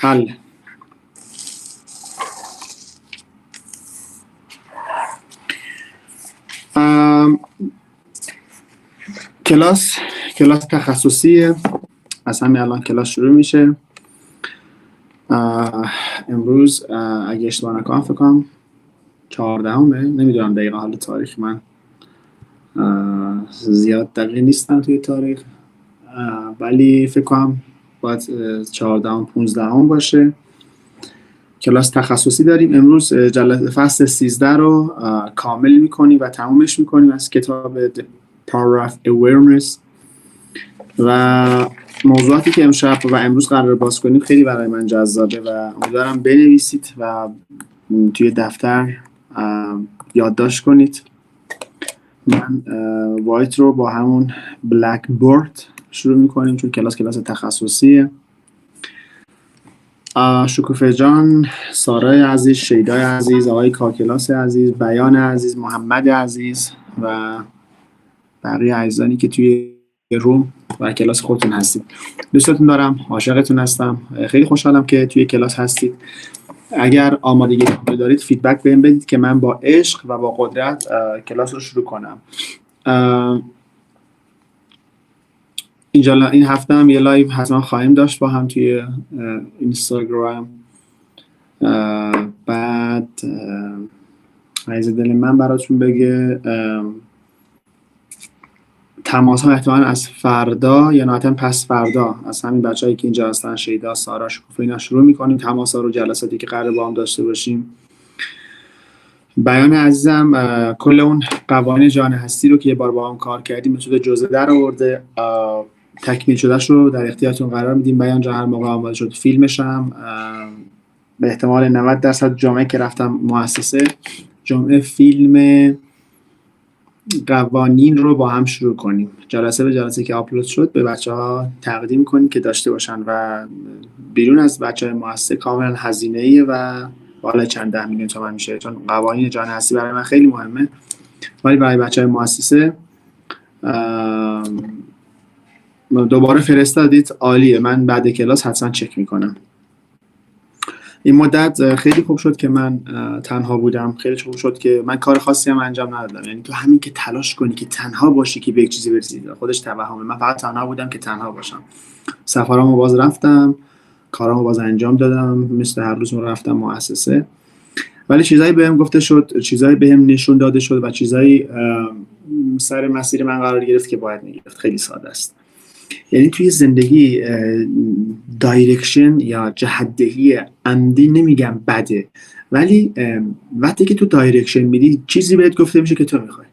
حل. کلاس تخصصیه، از همین الان کلاس شروع میشه. امروز اگه اشتباه نکنم فکر کنم 14 نمیدونم دقیقا، حال تاریخ من زیاد دقیق نیستم توی تاریخ، ولی فکر کنم باید 14 باشه. کلاس تخصصی داریم امروز. فصل 13 رو کامل میکنیم و تمومش میکنیم از کتاب The Power of Awareness. و موضوعاتی که امشب و امروز قرار باز کنیم خیلی برای من جذابه و امیدوارم بنویسید و توی دفتر یادداشت کنید. من وایت رو با همون بلک بورد شروع میکنیم چون کلاس تخصصیه. شکوفه جان، سارای عزیز، شیدای عزیز، آقای کاکلاس عزیز، بیان عزیز، محمد عزیز و بقیه عزیزانی که توی روم و کلاس خودتون هستید، دوستتون دارم، عاشقتون هستم. خیلی خوشحالم که توی کلاس هستید. اگر آمادگی کامل دارید فیدبک بهم بدید که من با عشق و با قدرت کلاس رو شروع کنم. این هفته هم یه لایو حتما خواهیم داشت با هم توی اینستاگرام. بعد عزیز دل من براتون بگه تماس ها احتمالاً از فردا یا نهایتاً پس فردا از همین بچه‌هایی که اینجا هستن، شیدا، سارا، شکوفه، اینا شروع می‌کنیم تماس ها رو، جلساتی که قراره با هم داشته باشیم. بیان عزیزم کل اون قوانین جهان هستی رو که یه بار با هم کار کردیم متد جزء در آورده، تکمیل شدهش رو در اختیارتون قرار میدیم. بیان جان هر موقع آماده شد فیلمش هم به احتمال 90% جمعه که رفتم مؤسسه جمعه فیلم قوانین رو با هم شروع کنیم. جلسه به جلسه که آپلود شد به بچه‌ها تقدیم کنیم که داشته باشن و بیرون از بچه‌های مؤسسه کاملا هزینه‌ایه و بالا چند 10 میلیون تومان میشه، چون قوانین جهان هستی برای من خیلی مهمه، ولی برای بچه‌های مؤسسه دوباره فرستادید عالیه. من بعد کلاس حتما چک میکنم. این مدت خیلی خوب شد که من تنها بودم، خیلی خوب شد که من کار خاصی هم انجام ندادم. یعنی تو همین که تلاش کنی که تنها باشی که به یک چیزی برسی خودش توهمه. من فقط تنها بودم که تنها باشم. سفرامو باز رفتم، کارامو باز انجام دادم، مثل هر روز رفتم مؤسسه، ولی چیزایی بهم گفته شد، چیزایی بهم نشون داده شد و چیزایی سر مسیر من قرار گرفت که باید میگرفت. خیلی ساده است. یعنی توی زندگی دایرکشن یا جهت‌دهی عمدی نمیگم بده، ولی وقتی که تو دایرکشن میدی چیزی بهت گفته میشه که تو میخوای.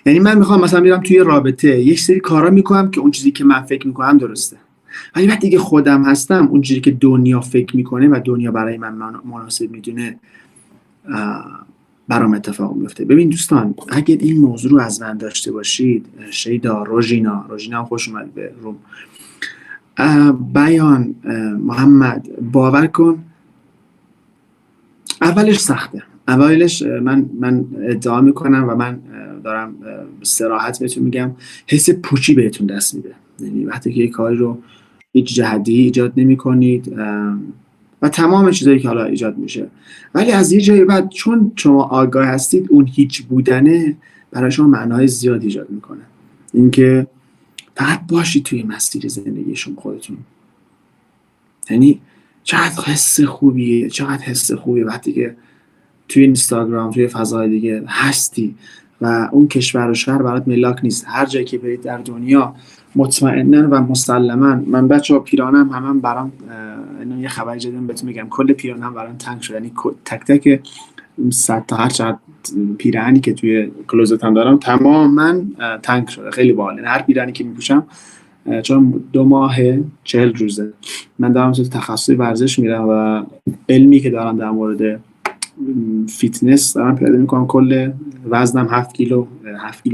یعنی من میخوام مثلا میرم توی رابطه یک سری کارا میکنم که اون چیزی که من فکر میکنم درسته، ولی وقتی که خودم هستم اون چیزی که دنیا فکر میکنه و دنیا برای من مناسب میدونه برام اتفاق میفته. ببین دوستان، اگر این موضوع رو از من داشته باشید، شیدا، روژینا هم خوش اومد به روم، بیان، محمد، باور کن اولش سخته. اولش من ادعا میکنم و من دارم صراحت بهتون میگم، حس پوچی بهتون دست میده. یعنی وقتی که یک کاری رو هیچ جهتی ایجاد نمی کنید و تمام چیزایی که حالا ایجاد میشه، ولی از یه جایی بعد چون شما آگاه هستید اون هیچ بودنه برای شما معنای زیاد ایجاد میکنه. اینکه فقط باشید توی مسیر زندگی شما خودتون. یعنی چقدر حس خوبیه وقتی که توی اینستاگرام، توی فضای دیگه هستی و اون کشور و شهر برات ملاک نیست. هر جایی که برید در دنیا مطمئنا و مسلما، من بچه‌ها پیرانم هم برام اینو یه خبر جدید بهتون میگم، کل پیرانم برام تنگ شد. یعنی تک تک 100 تا هر چقدر پیراهنی که توی کلوزتم دارم تماما تنگ شده. خیلی باحال. هر پیراهنی که میپوشم، چون 2 ماه 40 روزه من دارم تو تخصصی ورزش میرم و علمی که دارم در مورد فیتنس دارم پیاده میکنم. کل وزنم 7 کیلو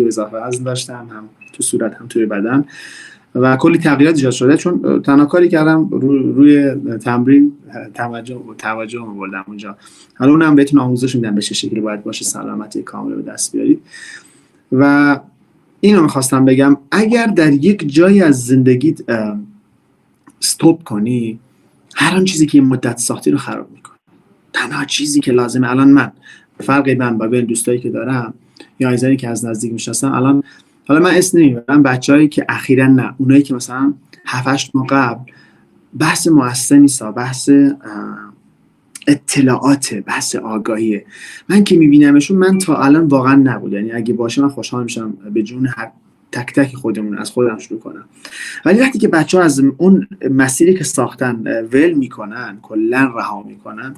اضافه وزن داشتم، هم تو صورت هم توی بدن، و کلی تغییرات ایجاد شده چون تنها کاری کردم روی تمرین توجه آوردم اونجا. حالا اونم بهتون آموزش میدم به چه شکلی باید باشه سلامتی کامل به دست بیارید. و اینو میخواستم بگم، اگر در یک جایی از زندگیت استاپ کنی، هر آن چیزی که این مدت ساختی رو خراب میکنه. تنها چیزی که لازمه الان من، فرقی من با بین دوستایی که دارم یا عزیزانی که از نزدیک میشناسم، الان حالا من اسم نمیبرم، بچه‌هایی که اخیراً، نه اونایی که مثلا 7 8 ماه قبل بحث مؤسسه نیست، بحث اطلاعات، بحث آگاهیه. من که میبینمشون، من تا الان واقعا نبود، یعنی اگه باشه من خوشحال میشم به جون هر تک تک خودمون، از خودم شروع کنم. ولی وقتی که بچه‌ها از اون مسیری که ساختن ول میکنن، کلا رها میکنن،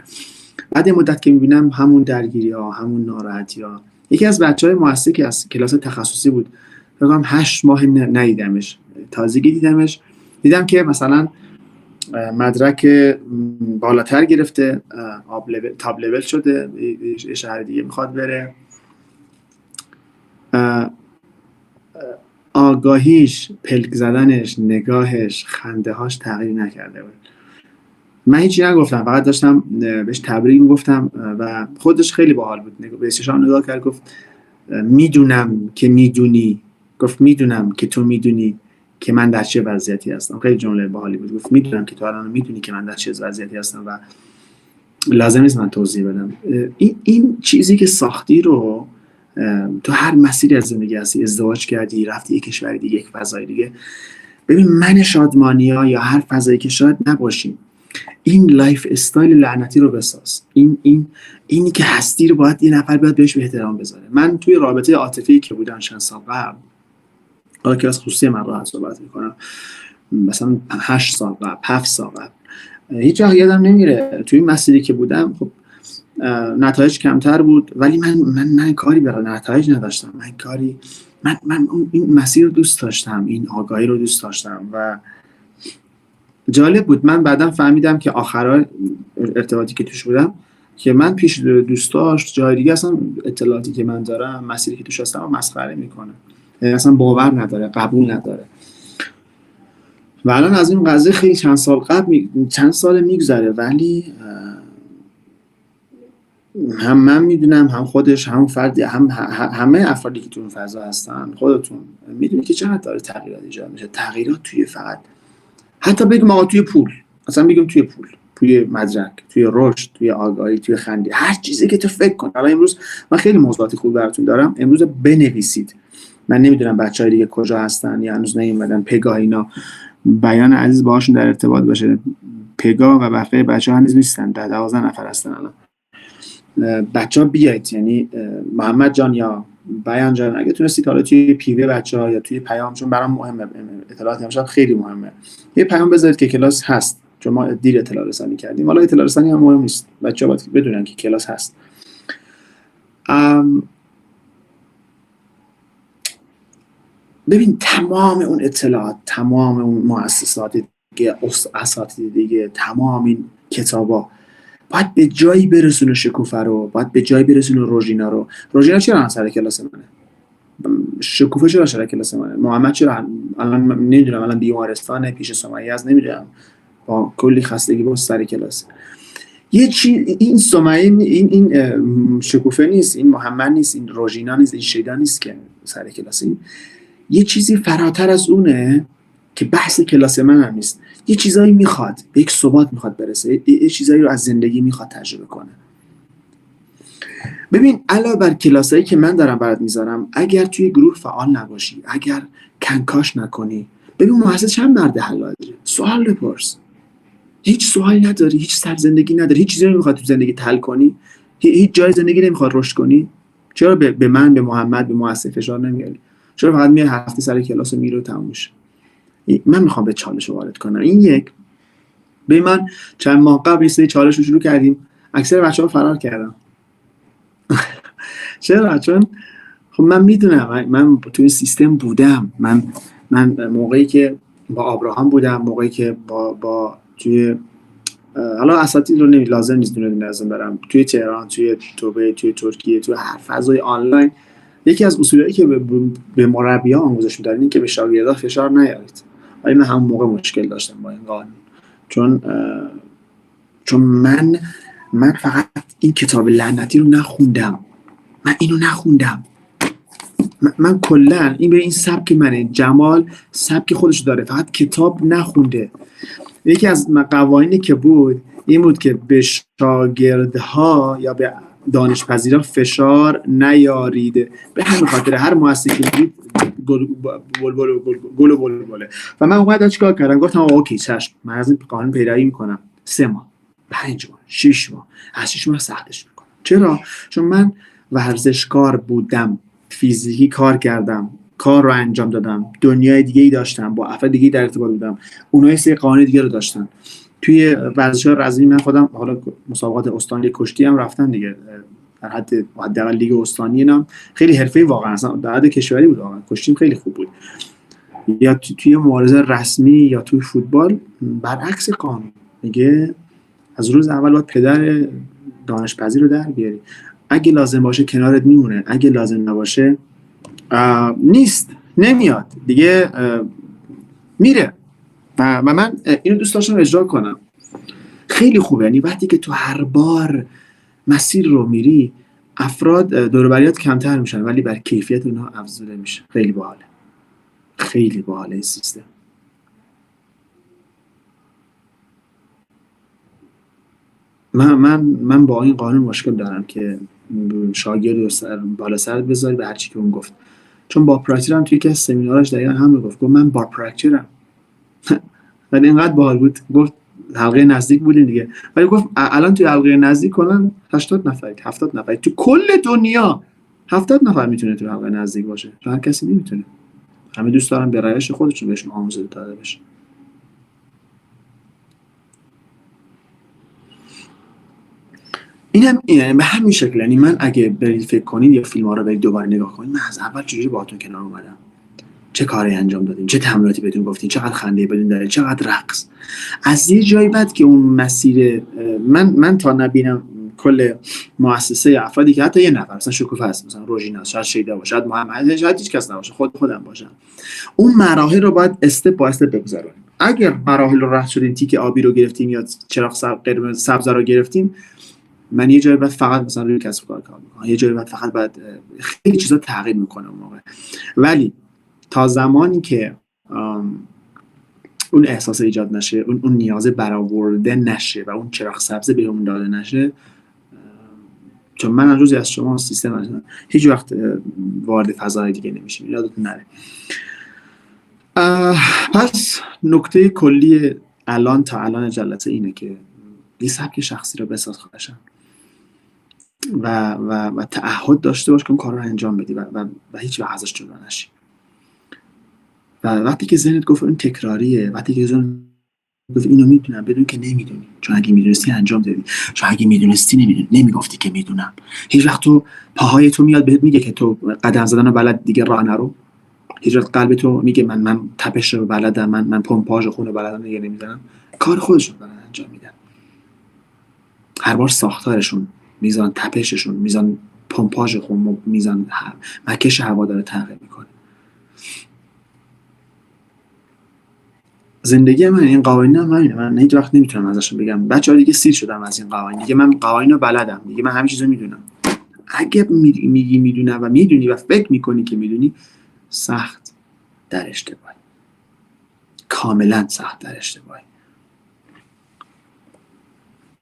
بعد یه مدت که میبینم همون درگیری ها، همون ناراحتی ها. یکی از بچهای مؤسسه که از کلاس تخصصی بود، بگم 8 ماه ندیدمش، تازگی دیدمش، دیدم که مثلا مدرک بالاتر گرفته، تاب لول شده، یه شهر دیگه میخواد بره، آگاهیش، پلک زدنش، نگاهش، خنده هاش تغییر نکرده بود. من هیچی نگفتم، فقط داشتم بهش تبریک میگفتم و خودش خیلی باحال بود، به چشام نگاه کرد، گفت میدونم که میدونی، گفت میدونم که تو میدونی که من در چه وضعیتی هستم. خیلی جمله باحالی بود. گفت میدونم که تو الان میدونی که من در چه وضعیتی هستم و لازم نیست من توضیح بدم. این چیزی که ساختی رو تو هر مسیری از زندگی هستی، ازدواج کردی، رفتی یک کشور دیگه، یک فضای دیگه، ببین من شادمانی‌ها یا هر فضایی که شاید نباشیم، این لایف استایل لعنتی رو بساز. اینی که هستی رو باید یه نفر بیاد بهش احترام بذاره. من توی رابطه عاطفی که بودم چند سال قبل، حالا که از خصوصی من راحت صحبت میکنم، مثلا 8 سال قبل، 7 سال قبل، هیچ وقت یادم نمیره توی مسیری که بودم، خب نتایج کمتر بود، ولی من کاری برای نتایج نداشتم. من این مسیر رو دوست داشتم، این آگاهی رو دوست داشتم و جالب بود. من بعداً فهمیدم که آخرای ارتباطی که توش بودم، که من پیش دوست داشت جای دیگه اصلا اطلاعاتی که من دارم، مسیری که توش هستم مسخره میکنه، اصلا باور نداره، قبول نداره. و الان از این قضیه خیلی چند سال میگذره، ولی هم من میدونم، هم خودش، هم فردی، همه افرادی که تو اون فضا هستن، خودتون میدونید که چقدر داره تغییرات ایجاد میشه. تغییرات توی فقط، حتی بگم آقا توی پول، اصلا بگم توی پول، توی مدرک، توی رشد، توی آگاهی، توی خنده، هر چیزی که تو فکر کن. الان امروز من خیلی موضوعات خوب براتون دارم، امروز بنویسید. من نمیدونم بچهای دیگه کجا هستن یا هنوز نیومدن، پگاه اینا، بیان عزیز باهاشون در ارتباط باشه. پگاه و بقیه بچه‌ها هنوز نیستن، 12 نفر هستن الان. بچه‌ها بیاید، یعنی محمد جان یا بیان جان، اگه تونستید حالا توی پیوی بچه‌ها یا توی پیام، چون برام مهمه اطلاعات امشب خیلی مهمه، یه پیام بذارید که کلاس هست، چون ما دیر اطلاع رسانی کردیم. حالا اطلاع رسانی هم مهم نیست، بچه‌ها باید بدونن که کلاس هست. ببین تمام اون اطلاعات، تمام اون مؤسسات دیگه، اساتید دیگه، تمام این کتابا باید به جایی برسونه شکوفه رو، باید به جایی برسونه روژینا رو. روژینا چرا سر کلاس منه؟ شکوفه چرا سر کلاس منه؟ محمد چرا الان نمیدونم، الان بیمارستانه پیش سمیه از، نمیدونم، با کلی خستگی با سر کلاس. یه چیز، این سمیه، این شکوفه نیست، این محمد نیست، این روژینا نیست، این شیدا نیست که سر کلاس. این یه چیزی فراتر از اونه که بحث کلاس من هم نیست. یه چیزایی میخواد، به یک ثبات میخواد برسه، یه چیزایی رو از زندگی میخواد تجربه کنه. ببین علاوه بر کلاسایی که من دارم برات میذارم، اگر توی گروه فعال نباشی، اگر کنکاش نکنی، ببین مؤسسه چند مرد حلاجه، سوال بپرس. هیچ سوالی نداری، هیچ سر زندگی نداری، هیچ چیزی نمیخواد تو زندگی حل کنی، هیچ جای زندگی نمیخواد رشد کنی، چرا به من، به محمد، به مؤسسه فشار نمیاری؟ چرا فقط میای هفته سر کلاس میری و تموم میشه؟ من میخوام به چالش وارد کنم. این یک. به من چند ماه قبل یه سری چالش رو شروع کردیم، اکثر بچه‌ها فرار کردن. چرا؟ چون خب من میدونم، من توی سیستم بودم. من موقعی که با آبراهام بودم، موقعی که با توی، حالا اساتید رو لازم نیست دونه لازم برم، توی تهران، توی دبی، توی ترکیه، توی هر فضای آنلاین، یکی از اصولاتی که به مربی‌ها آموزش میدن این که به شاگردها فشار نیارید. ولی من همون موقع مشکل داشتم با این قانون، چون من فقط این کتاب لعنتی رو نخوندم. من اینو نخوندم. من کلا این به این سبک منه. جمال سبک خودش داره، فقط کتاب نخونده. یکی از قوانینی که بود این بود که به شاگردها یا به دانشپذیرا فشار نیارید. به همین خاطر هر مؤسسه‌ای که بود گل و بلبله. و من اومدم چیکار کردم؟ گفتم اوکی چشم، من از این قانون پیروی میکنم. 3 ماه، 5 ماه، 6 ماه، از 6 ماه سختش میکنم. چرا؟ چون من ورزشکار بودم، فیزیکی کار کردم، کار رو انجام دادم، دنیای دیگه ای داشتم، با افراد دیگه در ارتباط بودم، اونها سری قوانین دیگه رو داشتن. توی ورزشگاه رزمی من خودم حالا مسابقات استانی کشتی هم رفتم دیگه، در حداقل لیگ استانی نم خیلی حرفه‌ای واقعا، اصلا در حد کشوری بود، واقعا کشتیم خیلی خوب بود. یا توی مبارزه رسمی یا توی فوتبال برعکس قانون میگه از روز اول باید پدر دانشپذیر رو در بیاری. اگه لازم باشه کنارت میمونه، اگه لازم نباشه نیست، نمیاد دیگه، میره. و من اینو دوست داشتم اجرا کنم. خیلی خوبه، یعنی وقتی که تو هر بار مسیر رو میری افراد دور و بریات کمتر میشن ولی بر کیفیت اونها افزوده میشه. خیلی باحاله، خیلی باحاله این سیستم. من با این قانون مشکل دارم که شاگرد رو بالا سرت بذاری به هر چی که اون گفت. چون با پراکتیر هم توی که سمیناراش دقیقا هم گفت من با پراکتیرم. ولی اینقدر باحال بود، گفت حلقه نزدیک بودیم دیگه، ولی گفت الان توی حلقه نزدیک کنن 80 نفرید، 70 نفرید تو کل دنیا. 70 نفر میتونه توی حلقه نزدیک باشه، تو هر کسی نمیتونه. همه دوست دارن به روش خودشون بهشون آموزش داده بشه. اینم یعنی به همین شکل، یعنی من اگه برید فکر کنید یا فیلم ها رو برید دوباره نگاه کنید، من از اول چجوری باهاتون کنار اومدم، چه کاری انجام دادیم، چه تمریناتی بهتون گفتیم، چقدر خنده بدون داره، چقدر رقص. از یه جایی بعد که اون مسیر من تا نبینم کل مؤسسه افرادی که حتی یه نفر مثلا شکوفه هست، مثلا روژینا، شاید شیدا باشه، شاید محمد، شاید هیچ کس نباشه، خودم باشم، اون مراحل رو باید استپ با استپ بگذرونیم. اگر مراحل رو رد شدیم، تیک آبی رو گرفتیم یا چراغ قرمز سبز رو گرفتیم، من یه جایی بعد فقط مثلا روی کسب کار میکنم، یه جایی بعد فقط بعد خیلی چیزا تغییر میکنه اون موقع. ولی تا زمانی که اون احساس ایجاد نشه، اون نیاز برآورده نشه و اون چراغ سبز بهمون داده نشه، چون من از روزی از شما سیستم هیچ وقت وارد فضای دیگه نمیشیم، یادتون نره. پس نکته کلی الان تا الان جلسه اینه که یه سبک شخصی رو بساز خودشم و تعهد داشته باش که اون کار رو انجام بدی و هیچ وقت ازش جدا نشی. و وقتی که ذهنت گفت این تکراریه، وقتی که ذهنت گفت اینو میدونم، بدون که نمیدونی، چون اگه میدونستی انجام دادی، چون اگه میدونستی نمیگفتی که میدونم. هیچ وقت تو پاهای تو میاد بهت میگه که تو قدم زدن رو بلد دیگه راه نرو. هیچ وقت قلب تو میگه من تپش رو بلدم، من پمپاژ خون رو بلدم دیگه نمیزنم. کار خودشون دارن انجام میدن. هر بار ساختارشون، میزان تپششون، میزان پمپاژ خون، میزان مکش هوا داره تغییر میکنه. زندگی من این قوانین من هیچ وقت نمیتونم ازشون بگم بچه‌ها دیگه سیر شدم از این قوانین دیگه، من قوانین رو بلدم دیگه، من همه چیزو میدونم. اگه میگی میدونم و میدونی و فکر میکنی که میدونی، سخت در اشتباهی، کاملا سخت در اشتباهی.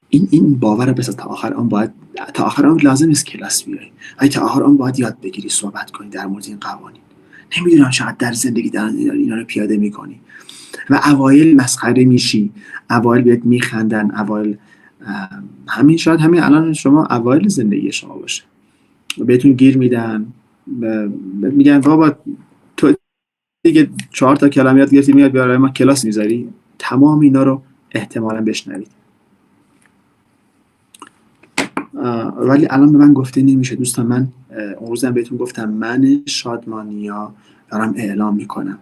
این باور بس تا آخر آن باید، تا آخر آن لازم است کلاس بیاری، ولی تا آخر آن باید یاد بگیری صحبت کنی در مورد این قوانین. نمیدونم چقدر در زندگی در اینا رو پیاده میکنی و اوایل مسخره میشی، اوایل بهت میخندن، اوایل همین شاید همین الان شما اوایل زندگی شما باشه، بهتون گیر میدن، میگن بابا تو دیگه 4 تا کلمه یاد گرفتی میاد برای ما کلاس میذاری. تمام اینا رو احتمالاً بشنوید. ولی الان به من گفته نمیشه دوستان. من اون روزم بهتون گفتم من شادمانیا دارم اعلام میکنم.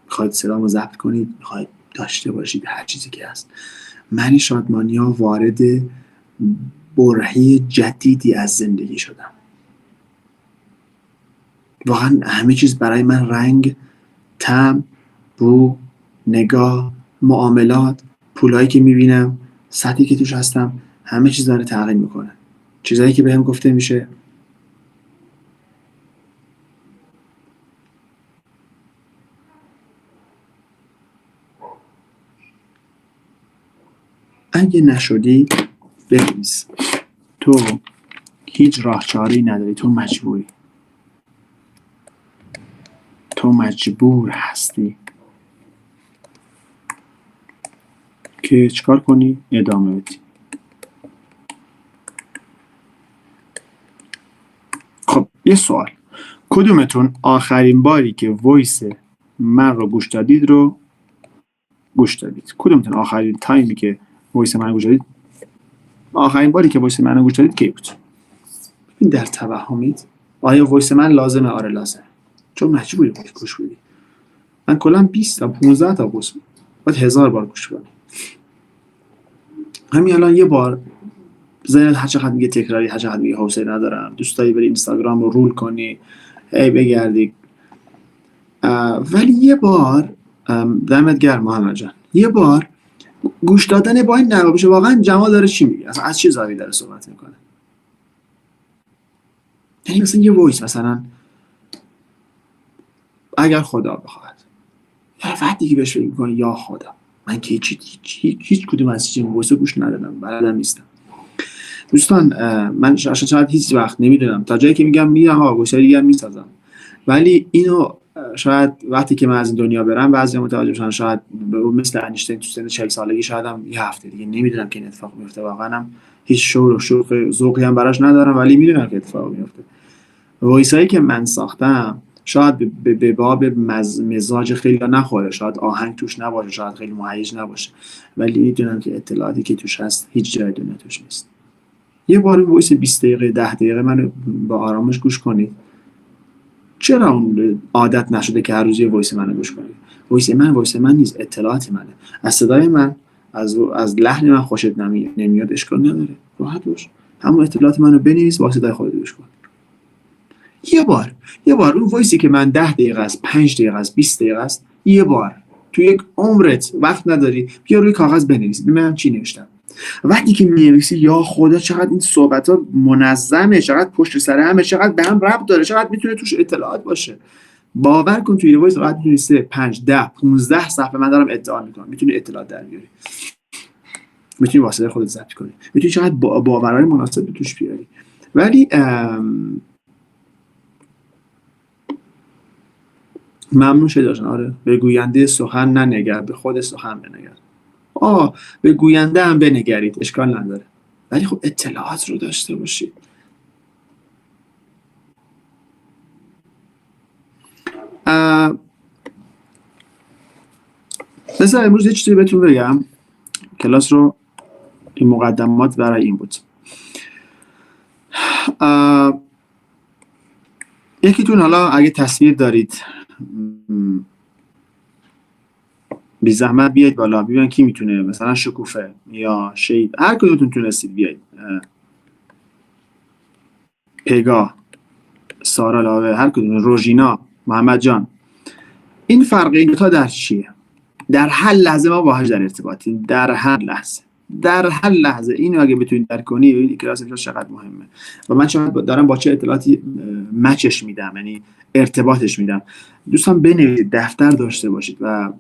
میخواید صدامو ضبط کنید، میخواید داشته باشید، هر چیزی که هست. من شادمانیا وارد برهه جدیدی از زندگی شدم. واقعا همه چیز برای من رنگ، طعم، بو، نگاه، معاملات، پولایی که میبینم، سطحی که توش هستم، همه چیز داره تغییر میکنه. چیزایی که بهم گفته میشه اگه نشدی بنویس. تو هیچ راه چاره‌ای نداری، تو مجبوری، تو مجبور هستی که چیکار کنی؟ ادامه بدی. خب یه سوال، کدومتون آخرین باری که وایس من رو گوش دادید رو گوش دادید؟ کدومتون آخرین تایمی که وایس من رو گوش دادید، آخرین باری که وایس من رو گوش دادید کی بود؟ این در توهمید. آیا وایس من لازمه؟ آره لازمه، چون مجبوری گوش بدی. من کلا 20 تا 15 تا وایس باید 1000 بار گوش کنی. همین الان یه بار ذهنت هر چقدر میگه تکراری، هر چقدر میگه حوصله ندارم، دوست داری بری اینستاگرام رو رول کنی، بگردی، ولی یه بار دمت گرم محمد جان، یه بار گوش دادن با این نقابشه واقعا جمال داره. چی میگه اصلا؟ از چه زاویه‌ای داره صحبت میکنه؟ یعنی مثلا یه وایس، مثلا اگر خدا بخواد، وقتی که بهش فکر میکنه یا خدا، من که هیچ کدوم از این وایس گوش ندادم، بلدم نیستم. دوستان من شاید هیچ وقت نمیدونم، تا جایی که میگم آقا گوشه دیگه میسازم، ولی اینو شاید وقتی که من از این دنیا برم بعضی متوجه بشن، شاید مثل انیشتین تو سن 40 سالگی، شاید هم یه هفته دیگه، نمیدونم که این اتفاق میفته. واقعا هم هیچ شعور و ذوقی هم براش ندارم، ولی میدونم که اتفاق میفته. وایسایی که من ساختم شاید به باب مزاج خیلی نخوره، شاید آهنگ توش نباشه، شاید خیلی مهیج نباشه، ولی میدونم که اطلاعاتی که توش هست هیچ جای دنیا توش نیست. یه بار وایس 20 دقیقه 10 دقیقه منو با آرامش گوش کنید. چرا اون عادت نشده که هر روز یه وایس منو گوش کنید؟ وایس من نیست، اطلاعات منه. از صدای من، از لحن من خوشت نمیاد، اشکال نداره، راحت باش، همون اطلاعات منو بنویس، با صدای خودت گوش کن. یه بار اون وایسی که من 10 دقیقه است، 5 دقیقه است، 20 دقیقه است، یه بار تو یک عمرت وقت نداری بیا روی کاغذ بنویس، ببینم چی نوشتم. وقتی که می‌نویسی یا خدا چقدر این صحبت‌ها منظمه، چقدر پشت سر همه، چقدر به هم ربط داره، چقدر میتونه توش اطلاعات باشه. باور کن توی یه وایس راحت میتونی 3 5 10 15 صفحه، من دارم ادعا میکنم، میتونی اطلاعات در بیاری، میتونی واسه خودت ضبط کنی، میتونی چقدر باورهای مناسب توش بیاری. ولی ممنون شده جان. آره، به گوینده سخن ننگر، به خود سخن بنگر. به گوینده هم بنگرید، اشکال نداره، ولی خب اطلاعات رو داشته باشید. مثلا امروز یه چیزی بهتون بگم، کلاس رو این مقدمات برای این بود. یکیتون حالا اگه تصویر دارید بی زحمت بیاید بالا، ببینن کی میتونه، مثلا شکوفه یا شید، هر کدومتون تونستید بیاید. پگاه، سارا لاوه، هر کدوم، روژینا، محمد جان. این فرق این دو تا در چیه؟ در هر لحظه ما با هم در ارتباطیم، در هر لحظه اینو اگه بتونید درک کنی، ببینید کلاس امروز چقدر مهمه و من چقدر دارم با چه اطلاعاتی مچش میدم، یعنی ارتباطش میدم. دوستان بنویسید، دفتر داشته باشید و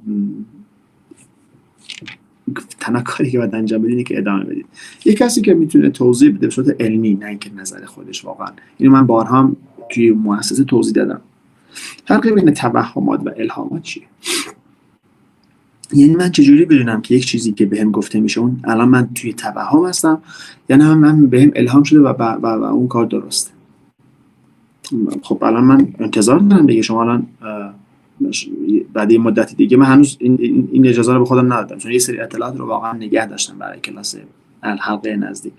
تنها کاری که باید انجام بدید که ادامه بدید. یک کسی که میتونه توضیح بده به صورت علمی، نه اینکه نظر خودش، واقعا اینو من بارها هم توی مؤسسه توضیح دادم. فرق بین توهمات و الهامات چیه؟ یعنی من چجوری بدونم که یک چیزی که بهم گفته میشه اون الان من توی توهم هستم، یعنی من بهم الهام شده و اون کار درسته. خب الان من انتظار دارم دیگه، شما الان بعد یه مدتی دیگه، من هنوز این اجازه رو به خودم ندادم، چون یه سری اطلاعات رو واقعا نگه داشتم برای کلاس حلقه نزدیک.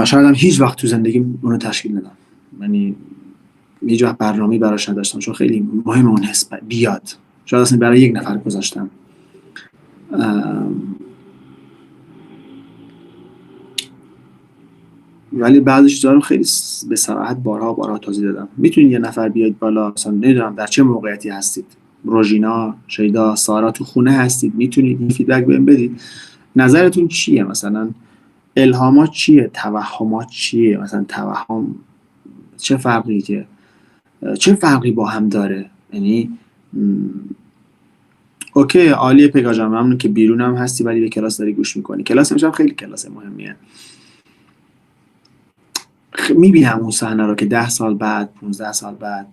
شاید هم هیچ وقت تو زندگیم اونو تشکیل ندم، یعنی هیچ وقت برنامه‌ای براش نداشتم، چون خیلی مهم اون حس بیاد. شاید اصلا برای یک نفر گذاشتم. ولی بعضی چیزا رو خیلی به صراحت بارها توضیح دادم. میتونید یه نفر بیاید بالا، مثلا نمیدونم در چه موقعیتی هستید، روژینا، شیدا، سارا تو خونه هستید، میتونید این فیدبک بهم بدید. نظرتون چیه؟ مثلا الهامات چیه؟ توهمات چیه؟ مثلا توهم چه فرقی با هم داره؟ یعنی اوکی، عالیه پگاه جان، ممنون که بیرونم هستی ولی به کلاس داری گوش میکنی. کلاس امشب خیلی کلاس مهمیه. میبینم اون صحنه رو که 10 سال بعد، 15 سال بعد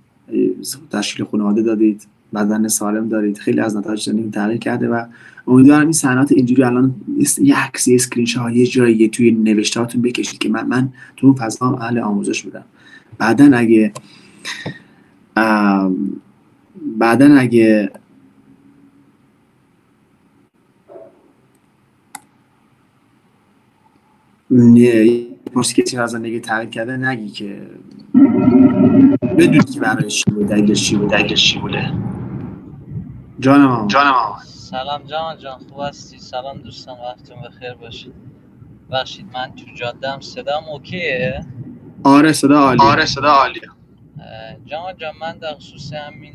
تشکیل خانواده دادید، بدن سالم دارید، خیلی از نتایج زندگی تغییر کرده و امیدوارم این صحنات اینجوری الان یه عکس، یه اسکرین شات، یه جایی توی نوشتهاتون بکشید که من تو اون فضا اهل آموزش بودم. بعدن اگه ام، بعدن اگه پرسی که چیز از زندگی تغییر کرده، نگی که بدونی که برای چی بود، دلیلش چی بوده. جانم سلام جان خوب هستی؟ سلام دوستان، وقتتون بخیر باشه. بخشید من تو جاده هم صدام اوکیه؟ آره صدا عالیه. جان من در خصوص همین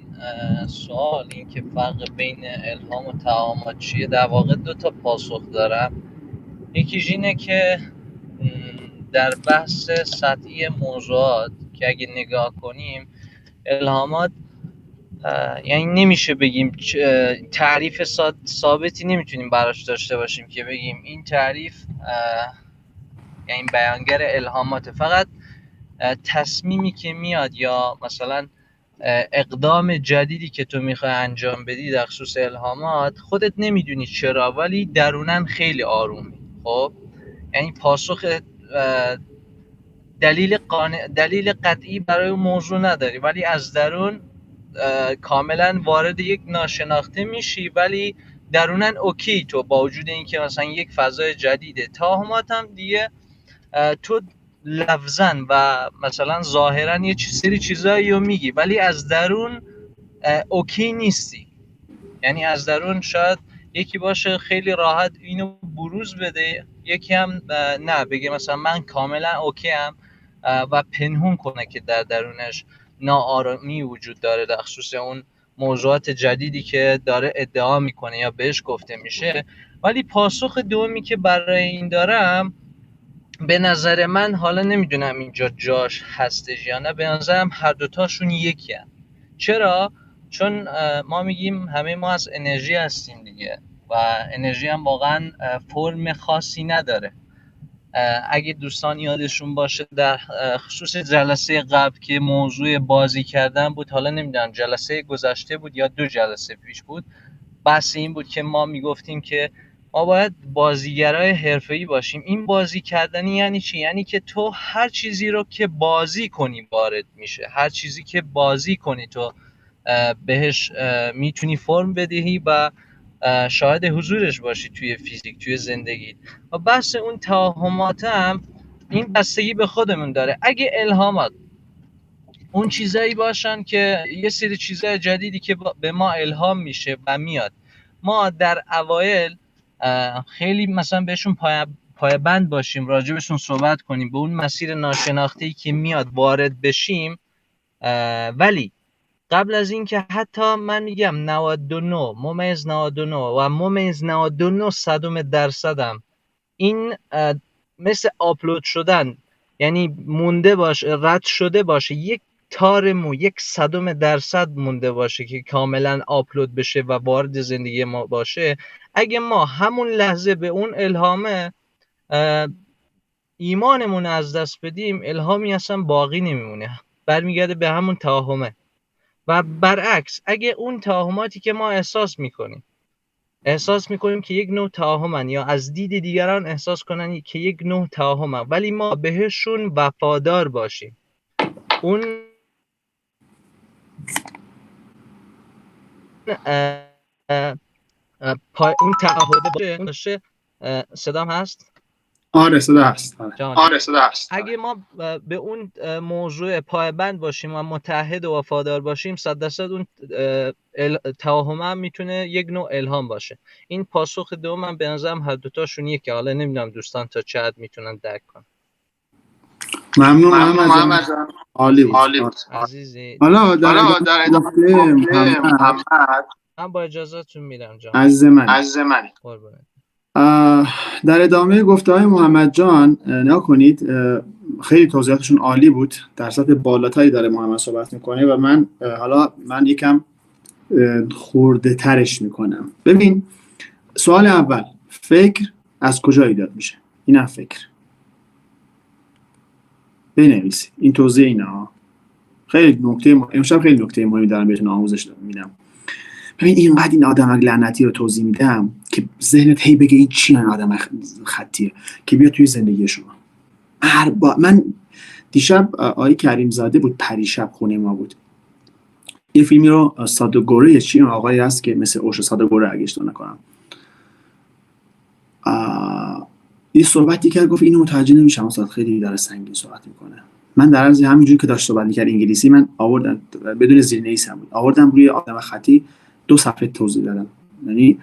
سوال، این که فرق بین الهام و تعامل چیه، در واقع 2 تا پاسخ دارم. یکیش اینه که در بحث سطحی موضوعات که اگه نگاه کنیم، الهامات یعنی نمیشه بگیم تعریف ثابتی نمیتونیم براش داشته باشیم که بگیم این تعریف یعنی بیانگر الهامات. فقط تصمیمی که میاد یا مثلا اقدام جدیدی که تو میخوای انجام بدی در خصوص الهامات، خودت نمیدونی چرا ولی درونن خیلی آرومی. خب یعنی پاسخ دلیل قطعی برای موضوع نداری ولی از درون کاملا وارد یک ناشناخته میشی ولی درونن اوکی تو، با وجود اینکه مثلا یک فضای جدیده. توهمات هم دیگه تو لفظن و مثلا ظاهرا یه سری چیزایی رو میگی ولی از درون اوکی نیستی. یعنی از درون شاید یکی باشه خیلی راحت اینو بروز بده، یکی هم نه بگه مثلا من کاملا اوکی ام و پنهون کنه که در درونش ناآرامی وجود داره در خصوص اون موضوعات جدیدی که داره ادعا میکنه یا بهش گفته میشه. ولی پاسخ دومی که برای این دارم، به نظر من، حالا نمیدونم اینجا جاش هستش یا نه، به نظرم هر دوتاشون یکی هم. چرا؟ چون ما میگیم همه ما از انرژی هستیم دیگه و انرژی هم واقعا فرم خاصی نداره. اگه دوستان یادشون باشه در خصوص جلسه قبل که موضوع بازی کردن بود، حالا نمیدونم جلسه گذشته بود یا 2 جلسه پیش بود، بحث این بود که ما میگفتیم که ما باید بازیگرای حرفه‌ای باشیم. این بازی کردنی یعنی چی؟ یعنی که تو هر چیزی رو که بازی کنی وارد میشه، هر چیزی که بازی کنی تو بهش میتونی فرم بدهی و شاهد حضورش باشی توی فیزیک، توی زندگی. و بحث اون توهمات هم این بستگی به خودمون داره. اگه الهامات اون چیزایی باشن که یه سری چیزای جدیدی که به ما الهام میشه و میاد، ما در اوایل خیلی مثلا بهشون پایبند باشیم، راجبشون صحبت کنیم، به اون مسیر ناشناخته‌ای که میاد وارد بشیم. ولی قبل از این که حتی من میگم 99 ممیز 99 و ممیز 99 صدم درصدم این مثل آپلود شدن، یعنی مونده باشه، رد شده باشه، یک تار مو، یک صدم درصد مونده باشه که کاملا آپلود بشه و وارد زندگی ما باشه. اگه ما همون لحظه به اون الهامه ایمانمون از دست بدیم، الهامی اصلا باقی نمیمونه، برمیگرده به همون توهمه. و برعکس، اگه اون توهماتی که ما احساس میکنیم که یک نوع توهمن یا از دید دیگران احساس کنن که یک نوع توهمن ولی ما بهشون وفادار باشیم، اون اون تعهد باشه. صدام هست؟ آره صدا هست. اگه ما به اون موضوع پایبند باشیم و متحد و وفادار باشیم، 100% اون توهم هم میتونه یک نوع الهام باشه. این پاسخ دومم به نظرم هر دوتاشون که حالا نمیدونم دوستان تا چه حد میتونن درک کنن. ممنون محمد جان، عالی بود عزیزی. حالا در ادامه محمد، من با اجازهتون میرم جان. عزیز من. قربونت. در ادامه گفته‌های محمد جان نگاه کنید، خیلی توضیحاتشون عالی بود، در سطح بالاتری داره محمد صحبت میکنه و من یکم خورده ترش میکنم. ببین، سوال اول، فکر از کجا ایجاد میشه؟ این فکر بنویسید، این توضیح اینا خیلی امشب خیلی نکته مهمی دارم بهتون آموزش میدم. ببین اینقدر این آدم لعنتی رو توضیح میدم که ذهنت هی بگه این چی آدم خطیه که بیا توی زندگی شما. من دیشب آقای کریم زاده بود، پریشب خونه ما بود، یه فیلمی رو سادوگوره چی آقایی هست که مثل اوشو سادوگوره اگه اشتباه نکنم، این صحبتی کرد، گفت اینو متوجه نمیشم استاد، خیلی داره سنگین صحبت میکنه. من در عرض همینجوری که داشت صحبت میکرد انگلیسی، من آوردم بدون زیرنویس هم بود، آوردم روی آدم خطی 2 صفحه توضیح دادم. یعنی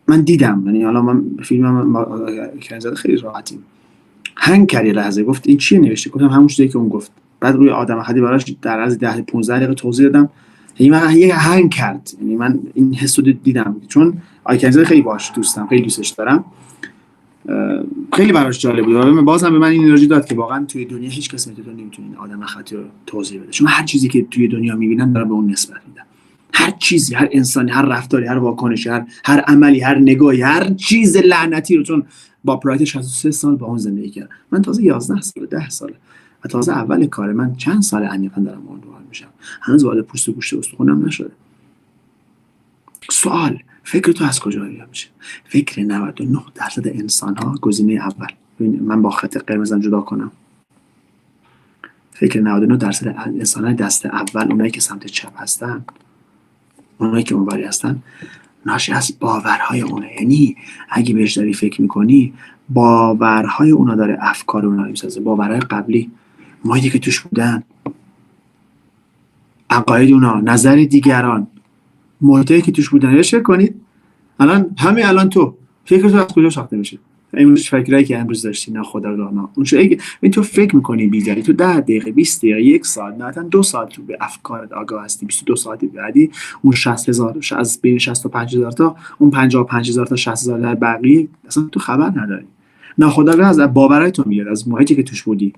من دیدم، یعنی حالا من فیلمم کریم زاده خیلی راحتیم هنگ کرد یه لحظه، گفت این چیه نوشته؟ گفتم همون چیزی که اون گفت. بعد روی آدم خطی براش در عرض 10-15 دقیقه توضیح دادم. یه هنگ کرد، یعنی من این حسو دیدم، چون کریم زاده خیلی باهاش دوستم، خیلی دوستش دارم، خیلی براش جالب بود. و بازم به من این انرژی داد که واقعا توی دنیا هیچ کس نمیتونه این آدم خطی رو توضیح بده، چون هر چیزی که توی دنیا میبینن داره به اون نسبت میدن. هر چیزی، هر انسانی، هر رفتاری، هر واکنشی، هر عملی، هر نگاهی، هر چیز لعنتی رو، چون با پرایت 63 سال با اون زندگی کردم. من تازه 11 سال 10 ساله و تازه اول کار من، چند سال عمیقا دارم اون رو میشم، هنوز وارد پوست و گوشت استخونم نشده. سوال، فکر تو از کجا ایجاد میشه؟ فکر 99% انسان ها گزینه اول. من با خط قرمزم جدا کنم، فکر 99% انسان های دست اول، اونایی که سمت چپ هستن، اونایی که اونوری هستن، ناشی از باورهای اونه. یعنی اگه بهش داری فکر میکنی، باورهای اونا داره افکار اونا رو میسازه، باورهای قبلی، محیطی که توش بودن، عقاید اونا، نظر دیگران، محیطی که توش بودن. فکر کنید الان تو فکر تو از کجا ساخته میشه؟ امروز فکرایی که امروز داشتی ناخودآگاه، اون چه تو فکر میکنی بیداری، تو 10 دقیقه 20 دقیقه 1 ساعت، نه 2 ساعت تو به افکارت آگاه هستی. 22 ساعت بعدی اون 60000 از بین 65000 تا اون 55000 تا 60000 در بقیه اصلا تو خبر نداری. ناخودآگاه از باورای تو میاد، از محیطی که توش بودی،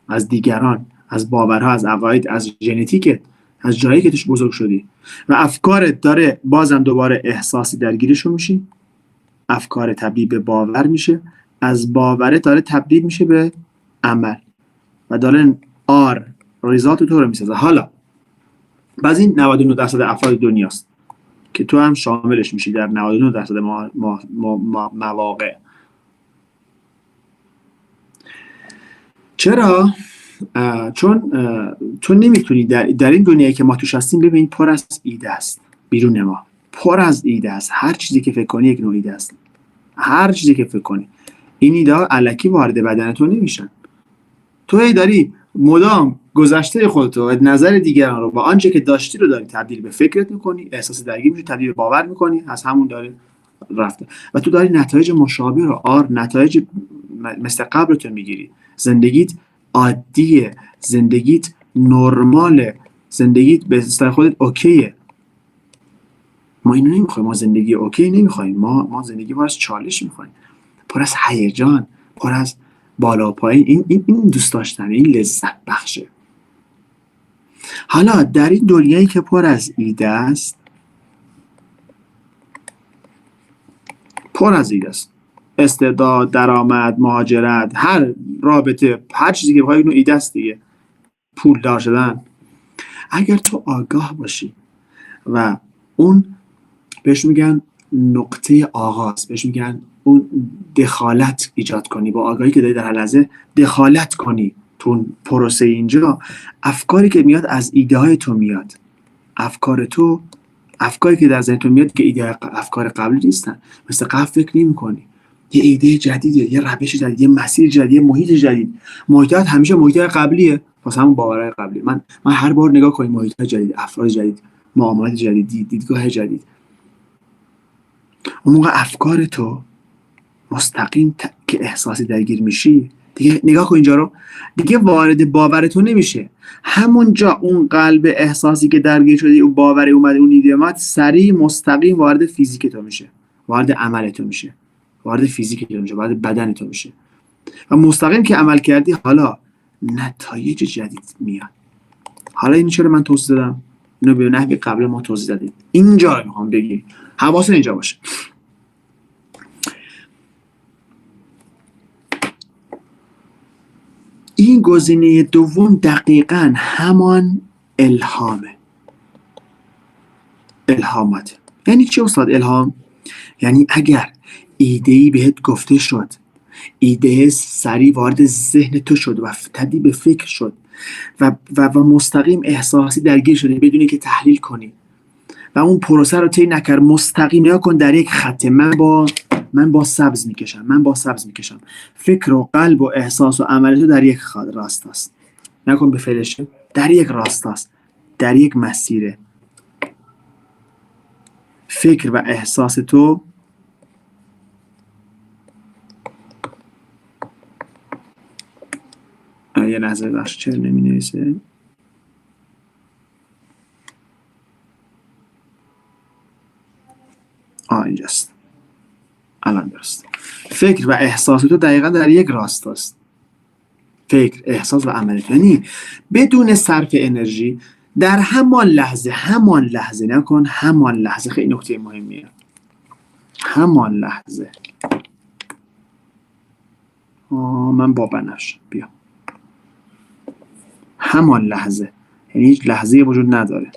از دیگران، از باورها، از عقاید، از ژنتیکت، از جایی که توش بزرگ شدی. و افکارت داره بازم دوباره احساسی درگیرشو میشی، افکار تبدیل به باور میشه، از باور داره تبدیل میشه به عمل و داره ریزالت تو رو میسازه. حالا بعض این 99% افراد دنیاست که تو هم شاملش میشی در 99% مواقع. چرا؟ چون تو نمیتونی در این دنیایی که ما توش هستیم، ببین پر از ایده است، بیرون ما پر از ایده است. هر چیزی که فکر کنی یک نوع ایده است. هر چیزی که فکر کنی، این ایده ها الکی وارد بدن تو نمیشن. تو هی داری مدام گذشته خودتو و نظر دیگران رو با آنچه که داشتی رو داری تبدیل به فکرت میکنی، احساس درگیر میشی، تبدیل به باور میکنی، از همون داره رفته و تو داری نتایج مشابه رو نتایج مثل قبل تو میگیری. زندگیت عادیه، زندگیت نرماله، زندگیت به اصطلاح خودت اوکیه. ما اینو نمیخوایم، ما زندگی اوکی نمیخوایم، ما زندگی پر از چالش میخوایم، پر از هیجان، پر از بالا پایین. این دوست داشتن، این لذت بخشه. حالا در این دنیایی که پر از ایده است، استعداد، درآمد، مهاجرت، هر رابطه، هر چیزی که بخوای، اینو ایده است دیگه، پول دار شدن. اگر تو آگاه باشی و اون بهش میگن نقطه آغاز، بهش میگن اون دخالت ایجاد کنی، با آگاهی که داری در هر لحظه دخالت کنی تو پروسه، اینجا افکاری که میاد از ایده های تو میاد. افکاری که در ذهن تو میاد که ایده افکار قبلی نیستن، مثل قبل فکر نمی کنی. یه ایده جدیده، یه روش جدید، یه مسیر جدید، یه محیط جدید. محیطات همیشه محیطات قبلیه، پس همون باورهای قبلی. من هر بار نگاه کنم محیطات جدید، افراد جدید، معاملات جدید، دیدگاه جدید، اون موقع افکار تو مستقیم که احساسی درگیر میشی دیگه، نگاه کن اینجا رو، دیگه وارد باور تو نمیشه. همونجا اون قلب احساسی که درگیر شده، اون باور اومده، اون ایده اومد، سریع مستقیم وارد فیزیک تو میشه، وارد عمل تو میشه، وارد فیزیک تو میشه، وارد بدن تو میشه. و مستقیم که عمل کردی، حالا نتایج جدید میاد. حالا این چرا من توضیح دادم؟ اینو به نحوی قبل ما توضیح دادیم. اینجا رو میخوام بگی، حواست اینجا باشه. این گزینه دوم دقیقاً همان الهامات. یعنی چی استاد الهام؟ یعنی اگر ایده‌ای بهت گفته شد، ایده سریع وارد ذهن تو شد و تبدیل به فکر شد و مستقیم احساسی درگیر شده بدون که تحلیل کنی و اون پروسه رو طی نکرد، مستقیم نگاه کن در یک خط. من با سبز میکشم. فکر و قلب و احساس و عمل تو در یک راست است. نکن به فلشه، در یک راست است، در یک مسیره. فکر و احساس تو یه لحظه بخش چرا نمی نویسه؟ اینجاست. الان درست. فکر و احساس تو دقیقا در یک راست است. فکر، احساس و عمل. یعنی بدون صرف انرژی در همان لحظه نکن، همان لحظه خیلی نکته مهمیه. همان لحظه. من با بنفش بیا. همان لحظه، یعنی هیچ لحظه وجود نداره.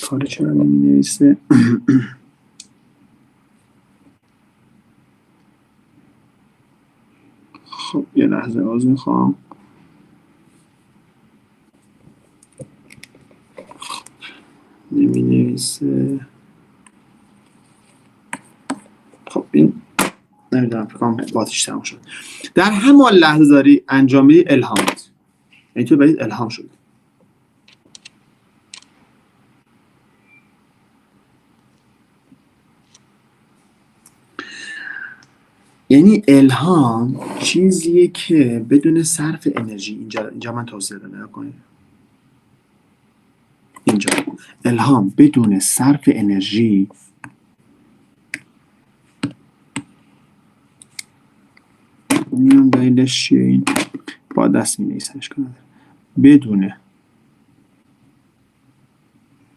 کار چرا نمی نویسه؟ خب یه لحظه عذر میخوام. نمی نویسه. خب این نمیدونم فکرم باتیش تمام شد. در همان لحظه داری انجام میدی الهامات. یعنی تو برید الهام شد. یعنی الهام چیزیه که بدون صرف انرژی، اینجا من توضیح دادم، نگاه کنید. اینجا الهام بدون صرف انرژی میان دلیلش چیه؟ این با دست می نویسمش کنم. بدون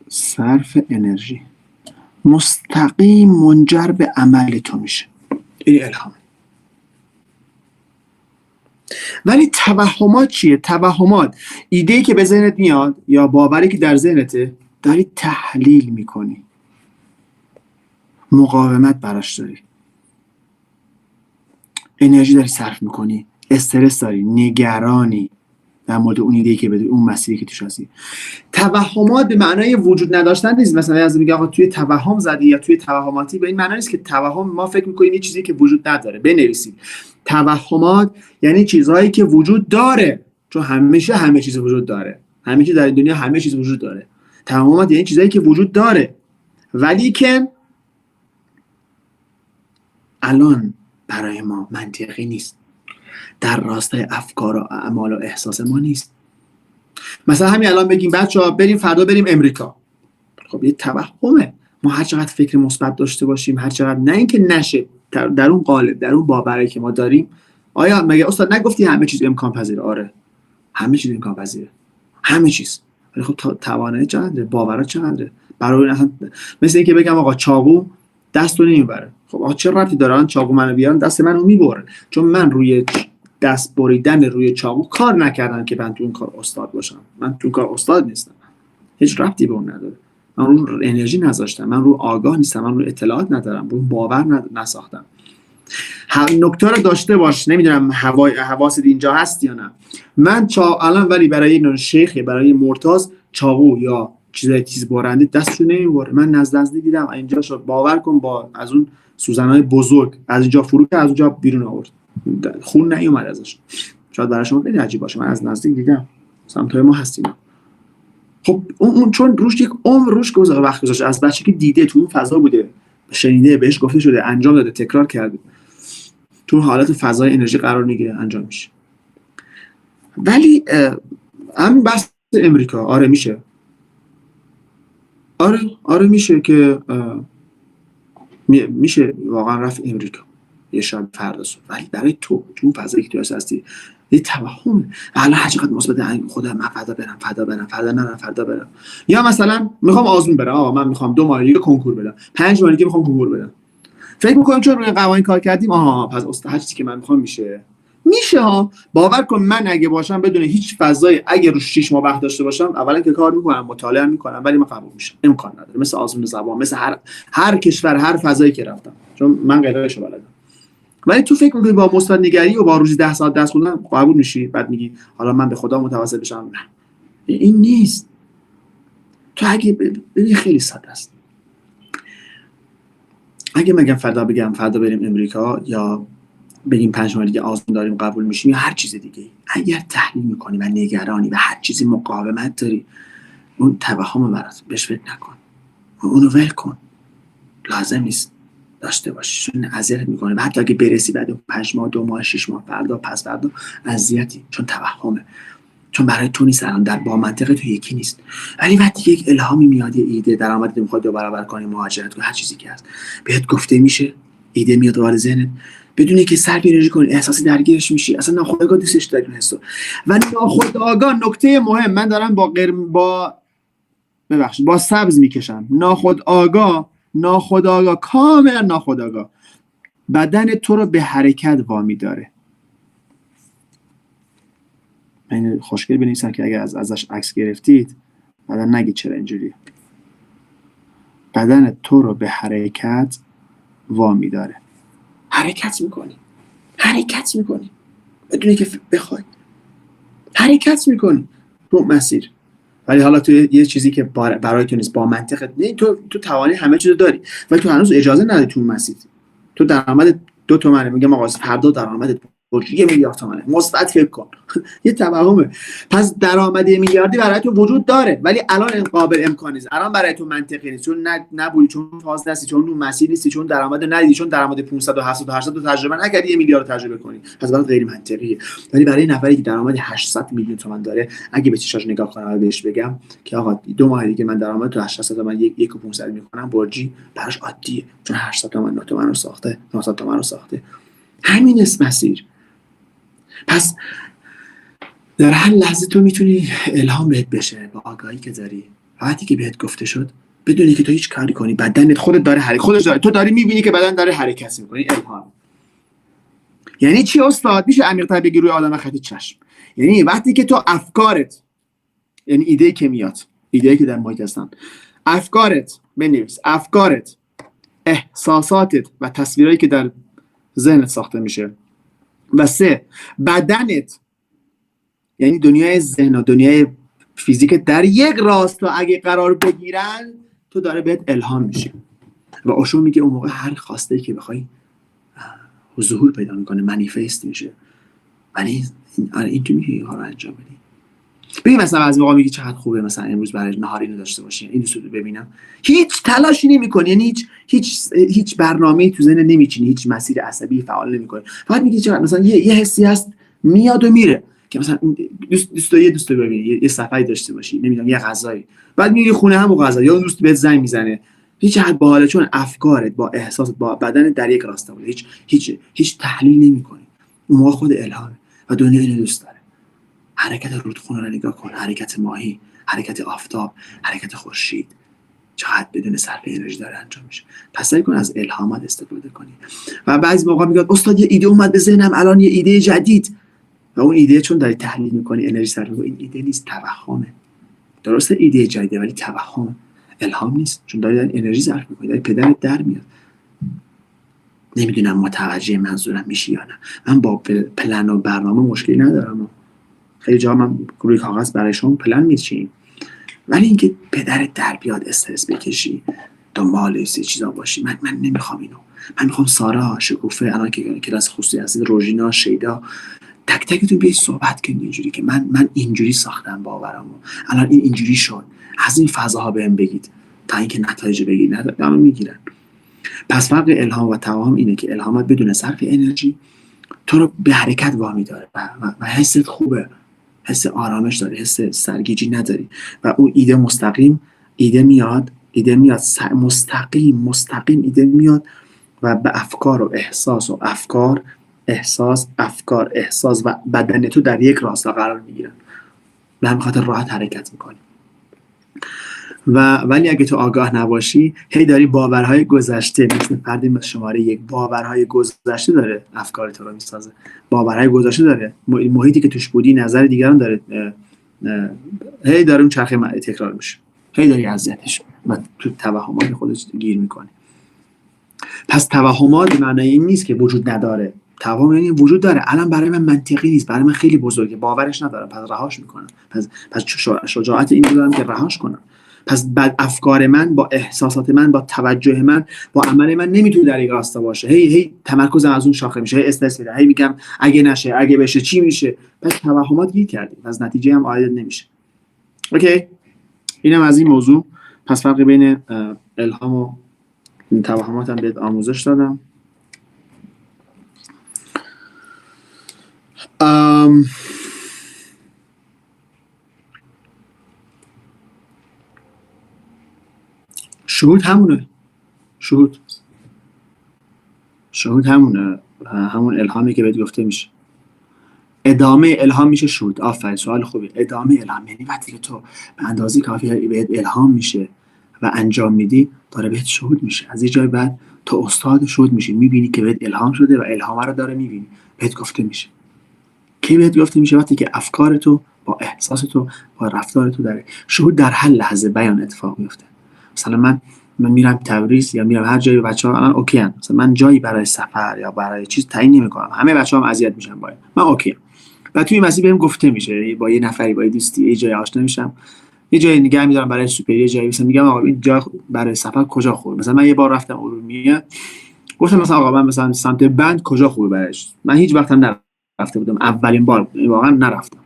صرف انرژی مستقیم منجر به عمل تو میشه. این الهام. ولی توهمات چیه؟ توهمات ایده‌ای که به ذهنت میاد یا باوری که در ذهنته داری تحلیل میکنی، مقاومت براش داری، انرژی داری صرف میکنی، استرس داری، نگرانی در مورد اون ایده‌ای که بدی، اون مسیری که توش هستی. توهمات به معنای وجود نداشتن نیست. مثلا از میگه آقا توی توهم زدی یا توی توهماتی، به این معنی نیست که توهم ما فکر میکنیم یه چیزی که وجود نداره. بنویسید توهمات یعنی چیزهایی که وجود داره، چون همه چیز وجود داره، همه چیز در دنیا همه چیز وجود داره. توهمات یعنی چیزهایی که وجود داره ولی که الان برای ما منطقی نیست، در راستای افکار و اعمال و احساس ما نیست. مثلا همین الان بگیم بچه‌ها بریم فردا بریم امریکا. خب یه توهمه. ما هر چقدر فکر مثبت داشته باشیم، هر چقدر نه اینکه نشه، در اون قالب، در اون باوری که ما داریم. آیا مگه استاد نگفتی همه چیز امکان پذیره؟ آره همه چیز امکان پذیره، همه چیز. ولی خب توانایی چقدره، باورا چقدره؟ برای اصلا مثل اینکه بگم آقا چاقو دستو نمیبره. خب آقا چه ربطی داره الان چاقو منو بیارن دست منو میبره؟ چون من روی دست بریدن روی چاقو کار نکردم که من تو اون کار استاد باشم. من تو اون کار استاد نیستم، هیچ ربطی به اون نداره. من رو انرژی نذاشتم، من رو آگاه نیستم، من رو اطلاعات ندارم، رو باور نساختم. نکته رو داشته باش. نمیدونم حواست اینجا هست یا نه. من الان ولی برای این شیخ، برای مرتاض چاقو یا چیزای تیز بارنده دستشو نمیبره. من نزدیک دیدم اینجا شد، باور کن، با از اون سوزنای بزرگ از اینجا فرو کرد، از اونجا بیرون آورد، خون نیومد ازش. شاید برای شما خیلی عجیب باشه، من از نزدیک دیدم، سمتای ما هستیم. خب اون چون روش یک عمر روش وقت گذاشته، از بچگی دیده، تو اون فضا بوده، شنیده، بهش گفته شده، انجام داده، تکرار کرده، تو حالت فضای انرژی قرار میگیره، انجام میشه. ولی همین بحث امریکا، آره میشه، آره میشه که میشه واقعا رفت امریکا یه شب فردا صبح. ولی برای تو اون فضایی که تو هستی یه توهمه. الان هر چقدر مثبت خدا من فردا برم. یا مثلا میخوام آزمون برم، آقا من میخوام 2 ماه دیگه کنکور بدم، 5 ماه دیگه میخوام کنکور بدم. فکر میکنم چون روی قوانین کار کردیم پس هر چیزی که من میخوام میشه ها. باور کن من اگه باشم بدون هیچ فضای، اگه رو 6 ماه وقت داشته باشم، اولا که کار میکنم، مطالعه میکنم، ولی من قبول میشم، امکان نداره. مثل آزمون زبان، مثل هر کشور، هر فضایی که رفتم، چون من غیرش بلدم. ولی تو فکر میکنی با مثبت نگری و با روزی 10 ساعت درس خوندن قبول میشی، بعد میگی حالا من به خدا متوسل بشم. نه، این نیست. تو اگه ببین خیلی ساده است. اگه بگم فردا بریم امریکا، یا بگیم 5 ماه دیگه آزمون داریم قبول میشیم، یا هر چیز دیگه، اگر تحلیل میکنی و نگرانی و هر چیزی مقاومت داری، اون توهم برات بهش فکر نکن، اونو ول کن. لازم نیست داشته باشی، چون اذیت میکنه. و حتی اگه برسی بعد 5 ماه، 2 ماه، 6 ماه، فردا، پس فردا، اذیتی، چون توهمه، چون برای تو نیست، الان در با منطق تو یکی نیست. ولی وقتی یک الهامی میاد، یه ایده درآمدت میخواد 2 برابر کنی، مهاجرت کنی، هر چیزی که هست، بهت گفته میشه، ایده میاد وارد ذهنت، بدون اینکه صرف انرژی کنی، احساسی درگیرش میشی، اصلا ناخودآگاه دوستش داری اون حسو. و ناخودآگاه، نکته مهم، من دارم با سبز میکشم، ناخودآگاه، کاملا ناخودآگاه، بدن تو رو به حرکت وامی داره. من خوشگل بنویسم که اگر ازش عکس گرفتید بعدا نگید چرا اینجوریه. بدن تو رو به حرکت وامی داره. حرکت میکنی بدون اینکه بخوای، حرکت میکنی تو مسیر. ولی حالا تو یه چیزی که برای تو نیست، با منطقت نه، تو توانی همه چیزو داری، ولی تو هنوز اجازه نداری تو مسیر. تو درآمد 2 تومنه، میگم آقا فردا درآمدت 1 میلیارد تومنه، مثبت فکر کن. یه توهمه. پس درآمد 1 میلیاردی برای تو وجود داره، ولی الان قابل امکان نیست، الان برای تو منطقی نیست، چون نبودی، چون فاز نیستی، چون اون مسیر نیستی، چون درآمد ندیدی، چون درآمد 500 و 700 و 800 رو تجربه نکردی 1 میلیارد تجربه کنی، پس برای غیر منطقیه. ولی برای نفری که درآمد 800 میلیون تومان داره، اگه به چشاش نگاه کنم و بهش بگم که آقا 2 ماه دیگه من درآمد تو 800 تومان 1.5 میکنم، برجی براش عادیه، چون 800 تومان رو ساخته، 900 تومان رو ساخته. همین است مسیر. پس در هر لحظه تو میتونی الهام بهت بشه با آگاهی که داری. وقتی که بهت گفته شد، بدونی که تو هیچ کاری کنی، بدنت خودت داره تو داری میبینی که بدن داره حرکت میکنه. الهام یعنی چی استاد؟ میشه عمیق‌تر بگی روی آدم خطی چشم؟ یعنی وقتی که تو افکارت، یعنی ایده‌ای که میاد، ایده‌ای که در محیط هستن، افکارت، بنویس افکارت، احساساتت و تصویرایی که در ذهنت ساخته میشه، و 3 بدنت، یعنی دنیای ذهن و دنیای فیزیک در یک راستا اگه قرار بگیرن، تو داره بهت الهام میشه. و اوشو میگه اون موقع هر خواسته که بخوای ظهور پیدا میکنه، منیفست میشه. ولی این تو میگه این ها رو انجام بدی. ببین مثلا از موقع میگه چقدر خوبه مثلا امروز برای نهار اینو داشته باشی، این دوستو ببینم، هیچ تلاشی نمیکنی، یعنی هیچ برنامه‌ای تو ذهن نمیچینی، هیچ مسیر عصبی فعال نمیکنی، فقط میگی چقدر مثلا یه حسی هست میاد و میره، که مثلا دوستو ببینی، یه صفحه‌ای داشته باشی، نمیدونم یه غذایی، بعد میری خونه همون غذا، یا اون دوست بهت زنگ میزنه، هیچ حد باحاله، چون افکارت با احساسات با بدن در یک راستا بوده، هیچ تحلیل نمیکنی. اون موقع خود الهامه و دنیا اینو دوست داره. حرکت رودخونه رو نگاه کن، حرکت ماهی، حرکت آفتاب، حرکت خورشید، چقدر بدون صرف انرژی داره انجام میشه. پس سعی کن از الهامات استفاده کنی. و بعضی موقع میگن استاد یه ایده اومد به ذهنم الان، یه ایده جدید، و اون ایده چون داری تحلیل میکنی، انرژی صرف میکنی، این ایده نیست، توهمه. درسته ایده جدیده ولی توهم، الهام نیست، چون داری انرژی صرف میکنی، داری پدرت در میاد. نمیدونم متوجه منظورم میشی یا نه. من با پلن و برنامه مشکلی ندارم، خیلی جا من روی کاغذ برای شما پلن میچینم، ولی اینکه پدرت در بیاد، استرس بکشی، دنبال یه چیزا باشی، من نمیخوام اینو. من میخوام سارا، شکوفه، الان که کلاس خصوصی هستید، روژینا، شیدا، تک تکتون بیاید صحبت کنید اینجوری که من اینجوری ساختم باورمو، الان این اینجوری شد، از این فضاها بهم بگید تا اینکه نتایج بگید، نتایج میگیرن. پس فرق الهام و توهم اینه که الهامات بدون صرف انرژی تو رو به حرکت وامی داره و حست خوبه، حس آرامش داری، حس سرگیجی نداری، و اون ایده میاد مستقیم ایده میاد و به افکار و احساس و افکار احساس، افکار، احساس و بدن تو در یک راستا قرار میگیرن. به همین خاطر راحت حرکت میکنی. ولی اگه تو آگاه نباشی، هی داری باورهای گذشته، مثل فرد شماره 1 باورهای گذشته داره افکار تو رو میسازه. باورهای گذشته داره، محیطی که توش بودی، نظر دیگران داره، هی داره اون چرخه تکرار میشه، هی داری اذیتش و تو توهمات خودت گیر میکنی. پس توهمات معنی این نیست که وجود نداره. توهم یعنی وجود داره، الان برای من منطقی نیست، برای من خیلی بزرگه، باورش ندارم، پس رهاش میکنم. پس شجاعت این دارم که رهاش کنم. پس بعد افکار من با احساسات من با توجه من با عمل من نمیتونه در یک راستا باشه. هی تمرکزم از اون شاخه میشه، هی استرس میاد، هی میگم اگه نشه، اگه بشه چی میشه. پس توهمات گیر کردیم، پس نتیجه هم عاید نمیشه. اوکی، اینم از این موضوع. پس فرق بین الهام و توهمات هم بهت آموزش دادم. شهود همونه. شهود همونه، همون الهامی که بهت گفته میشه. ادامه الهام میشه شهود. آفرین، سوال خوبی. ادامه الهام یعنی وقتی که تو به اندازه کافی بهت الهام میشه و انجام میدی، داره بهت شهود میشه. از یه جای بعد تو استاد شهود میشی، میبینی که بهت الهام شده و الهام رو داره میبینی، بهت گفته میشه. کی بهت گفته میشه؟ وقتی که افکار تو با احساس تو با رفتار تو داره شهود در هر لحظه بیان اتفاق میفته. مثلا من میرم تبریز یا میرم هر جایی، بچه‌ها الان اوکی ان، مثلا من جایی برای سفر یا برای چیز تعیین نمی‌کنم، همه بچه‌ها هم اذیت میشن باید، من اوکی ام. بعد توی مسیر بهم گفته میشه، با یه نفری، با یه دوستی یه جایی آشنا میشم، یه جایی نگه می‌دارم برای سوپر، یه جایی مثلا میگم آقا این جا برای سفر کجا خوبه. مثلا من یه بار رفتم ارومیه، گفتم مثلا آقا من مثلا سمت بند کجا خوبه برایش. من هیچ وقت هم نرفته بودم، اولین بار واقعا نرفتم.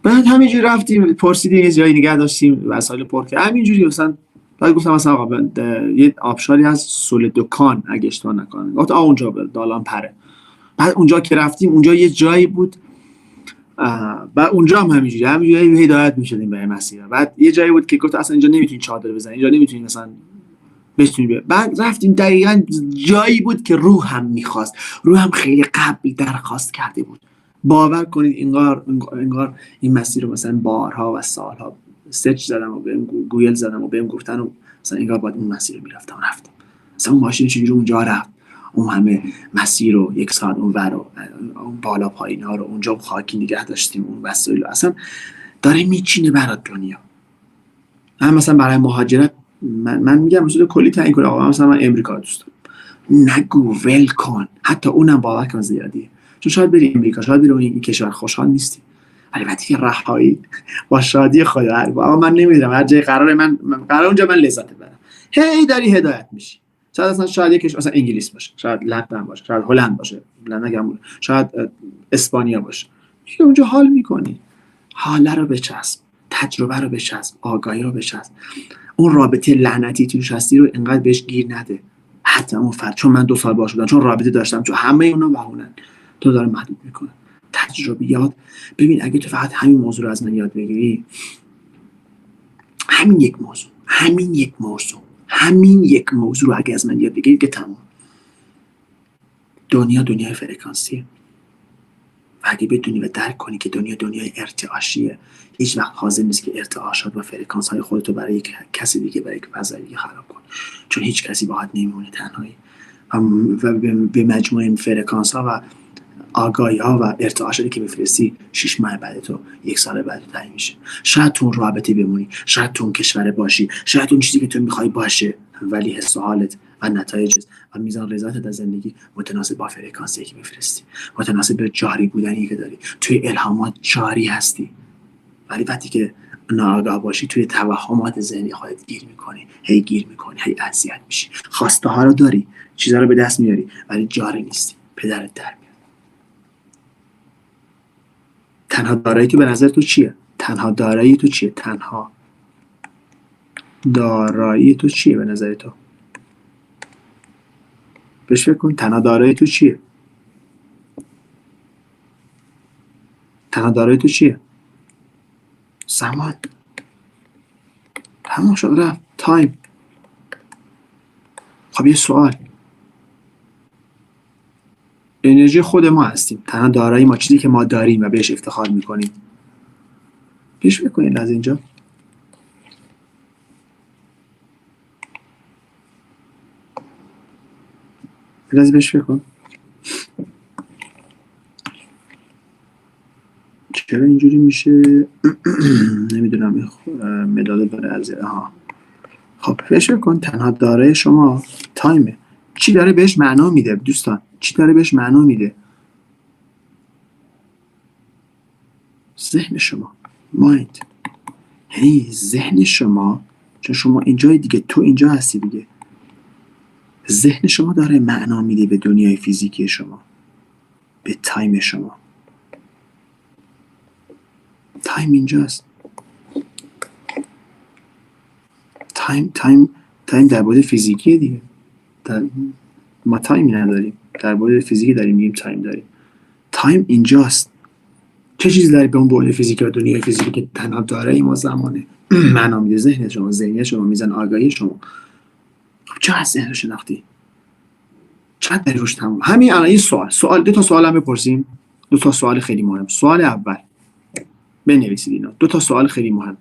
بعد همینجوری رفتیم، پرسیدیم یه جایی نگه داشتیم، وسایل پر کرد همینجوری مثلا. بعد گفتم مثلا آقا یه آبشاری هست سول دکان اگه اشتباه نکنم، گفت اونجا دالان پره. بعد اونجا که رفتیم، اونجا یه جایی بود، بعد اونجا هم همینجوری هدایت می‌شدیم به مسیر. بعد یه جایی بود که گفت اصلا اینجا نمیتونی چادر بزنی، اینجا نمیتونی مثلا بتونی بیا. بعد رفتیم دقیقاً جایی بود که روحم می‌خواست، روحم خیلی قبل درخواست کرده بود. باور کنید انگار این مسیر رو مثلا بارها و سالها سرچ زدم و بهم گوگل زدم و بهم گفتن و مثلا انگار باید اون مسیر رو میرفتم. مثلا اون ماشین چجوری اونجا رفت، اون همه مسیر رو 1 ساعت اونور رو، اون بالا پایین ها رو، اونجا خاکی نگه داشتیم، اون وسایل اصلا داره میچینه برات دنیا. هم مثلا برای مهاجرت من میگم اصول کلی تعیین کنه. آقا مثلا من امریکا دوست دارم، نگو ول کن، حتی اونم باور کن زیادیه. چون شاید بری امریکا، شاید بری این کشور خوشحال نیستی، ولی وقتی که رهایی با شادی خدا، آقا من نمیدونم هر جای من قرار اونجا من لذت ببرم، هی داری هدایت میشی. شاید یکیش مثلا انگلیس باشه، شاید لندن باشه، شاید هلند باشه، شاید اسپانیا باشه، میگه اونجا حال میکنی. حاله رو بچسب، تجربه رو بچسب، آگاهی رو بچسب. اون رابطه لعنتی توش هستی رو اینقدر بهش گیر نده. حتی اون فرد، چون من 2 سال باهاش بودم، چون رابطه داشتم، چون همه اونا بهونن، تو داره محدود میکنه. تجربیات. ببین اگه تو فقط همین موضوع رو از من یاد بگیری، همین یک موضوع رو اگه از من یاد بگیری که تمام. دنیای فرکانسیه. و اگه بدونی و درک کنی که دنیای ارتعاشیه، هیچ وقت حاضر نیست که ارتعاشات و فرکانس های خودتو برای یک کسی دیگه، برای یک فضای دیگه خراب کنی، چون هیچ کسی باهات نمیمونه تنهایی. و به مجموع این فرکانس ها و آگاهی ها و ارتعاشاتی که میفرستی 6 ماه بعد تو، 1 سال بعد تو تعیین میشه. شاید تو اون رابطه بمونی، شاید تو اون کشور باشی، شاید اون چیزی که تو میخوای باشه، ولی حس و حالت و نتایجت و میزان رضایتت از زندگی متناسب با فرکانسی که میفرستی، متناسب به جاری بودنی که داری. توی الهامات جاری هستی، ولی وقتی که ناآگاه باشی توی توهمات ذهنی خودت گیر میکنی، هی اذیت میشی. خواسته ها رو داری، چیزا رو به دست میاری، ولی جاری نیستی، پدرت در میاد. تنها دارایی تو به نظر تو چیه؟ تنها دارایی تو چیه به نظر تو؟ بهش فکر کن. تنها دارایی تو چیه؟ زمان. تمام شد، رفت. تایم. خب یه سوال، انرژی خود ما هستیم، تنها دارایی ما چیزی که ما داریم و بهش افتخار میکنیم. پیش بکنید از اینجا لازم بهش بکن. چرا اینجوری میشه؟ نمیدونم. مداد داره از ها. خب فکر کن تنها دارای شما تایمه. چی داره بهش معنا میده دوستان؟ چی داره بهش معنا میده؟ ذهن شما، مایند. یعنی ذهن شما، چون شما اینجای دیگه، تو اینجا هستی دیگه، ذهن شما داره معنا میده به دنیای فیزیکی شما، به تایم شما. تایم اینجاست. تایم در بعد فیزیکی دیگه. ما تایمی نداریم، در بعد فیزیکی داریم میگیم تایم داریم. تایم اینجاست. چه چیزی داری به اون بعد فیزیکی و دنیای فیزیکی که تنها داره ما زمانه معنا میده؟ ذهن شما، ذهنیت شما، میزان آگاهی شما. خب چه از ذهن رو شناختی؟ چقدر داری روش تموم؟ همین الان این سوال 2 تا سوال هم بپرسیم. 2 تا سوال خیلی مهم. سوال اول بنویسید اینا. 2 تا سوال خیلی مهم.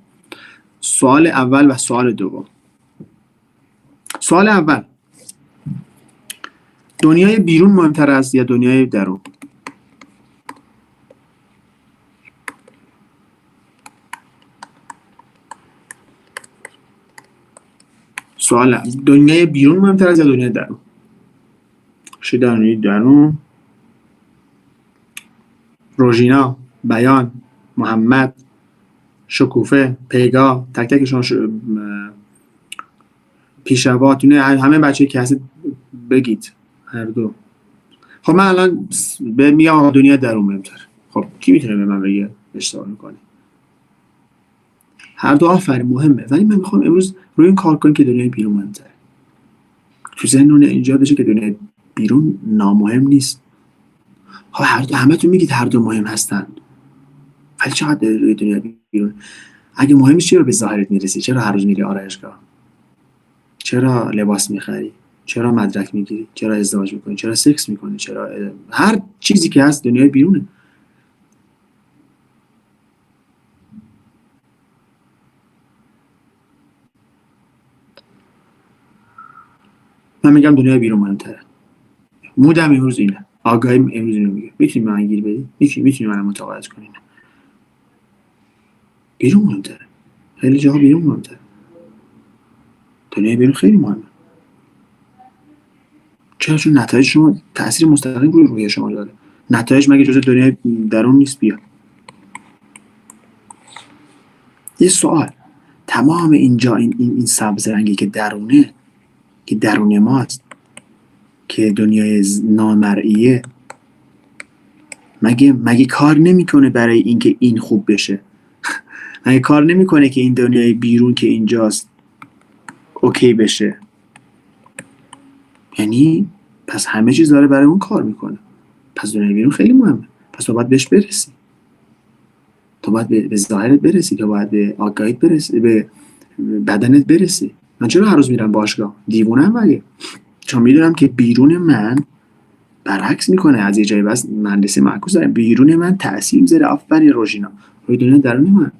سوال اول و سوال دوم. سوال اول: دنیای بیرون مهمتر است یا دنیای درون؟ سوال: دنیای بیرون مهمتر است یا دنیای درون؟ دنیای درون. روژینا، بیان، محمد، شکوفه، پیگاه، تک تکشون پیشواتون، همه بچه که هستید بگید هر دو. خب من الان میگم دنیا درون مهمتر. خب کی میتونه به من بگه اشتباه میکنه؟ هر دو آفرین مهمه، ولی من میخوام امروز روی این کار کنیم که دنیای بیرون مهمتره. تو ذهنتون اینجا بشه که دنیای بیرون نامهم نیست. همتون میگید هر دو مهم هستن، ولی چقدر روی دنیای بیرون؟ اگه مهم نیست چرا به ظاهرت میرسی؟ چرا هر روز میری آرایشگاه؟ چرا لباس میخری؟ چرا مدرک میگیری؟ چرا ازدواج میکنی؟ چرا سکس میکنی؟ چرا هر چیزی که هست دنیای بیرونه. من میگم دنیای بیرون مهمتره. مودم امروز اینه، آگاهی امروز اینو میگه. میتونی من گیر بدی؟ میتونی من متقاعد کنی؟ بیرون مهمتره. خیلی جاها بیرون مهمتره. دنیای بیرون خیلی مهمه. چرا؟ چون نتایج شما تأثیر مستقیم روی روحیه شما داره. نتایج مگه جزء دنیای درون نیست؟ بیا یه سوال: تمام اینجا این سبز رنگی که درونه، که درون ماست، که دنیای نامرئیه، مگه کار نمیکنه برای اینکه این خوب بشه؟ مگه کار نمیکنه که این دنیای بیرون که اینجاست اوکی بشه؟ یعنی پس همه چیز داره برای اون کار میکنه. پس دنیای بیرون خیلی مهمه. پس تو باید بهش برسی. تو باید به ظاهرت برسی، تو باید به آگاهیت برسی، به بدنت برسی. من چرا هر روز میرم باشگاه؟ دیوونم مگه؟ چون میدونم که بیرون من برعکس میکنه. از یه جایی بس مهندسی معکوس داره. بیرون من تاثیر میذاره. آفرین روژینا، روی دنیا درون من،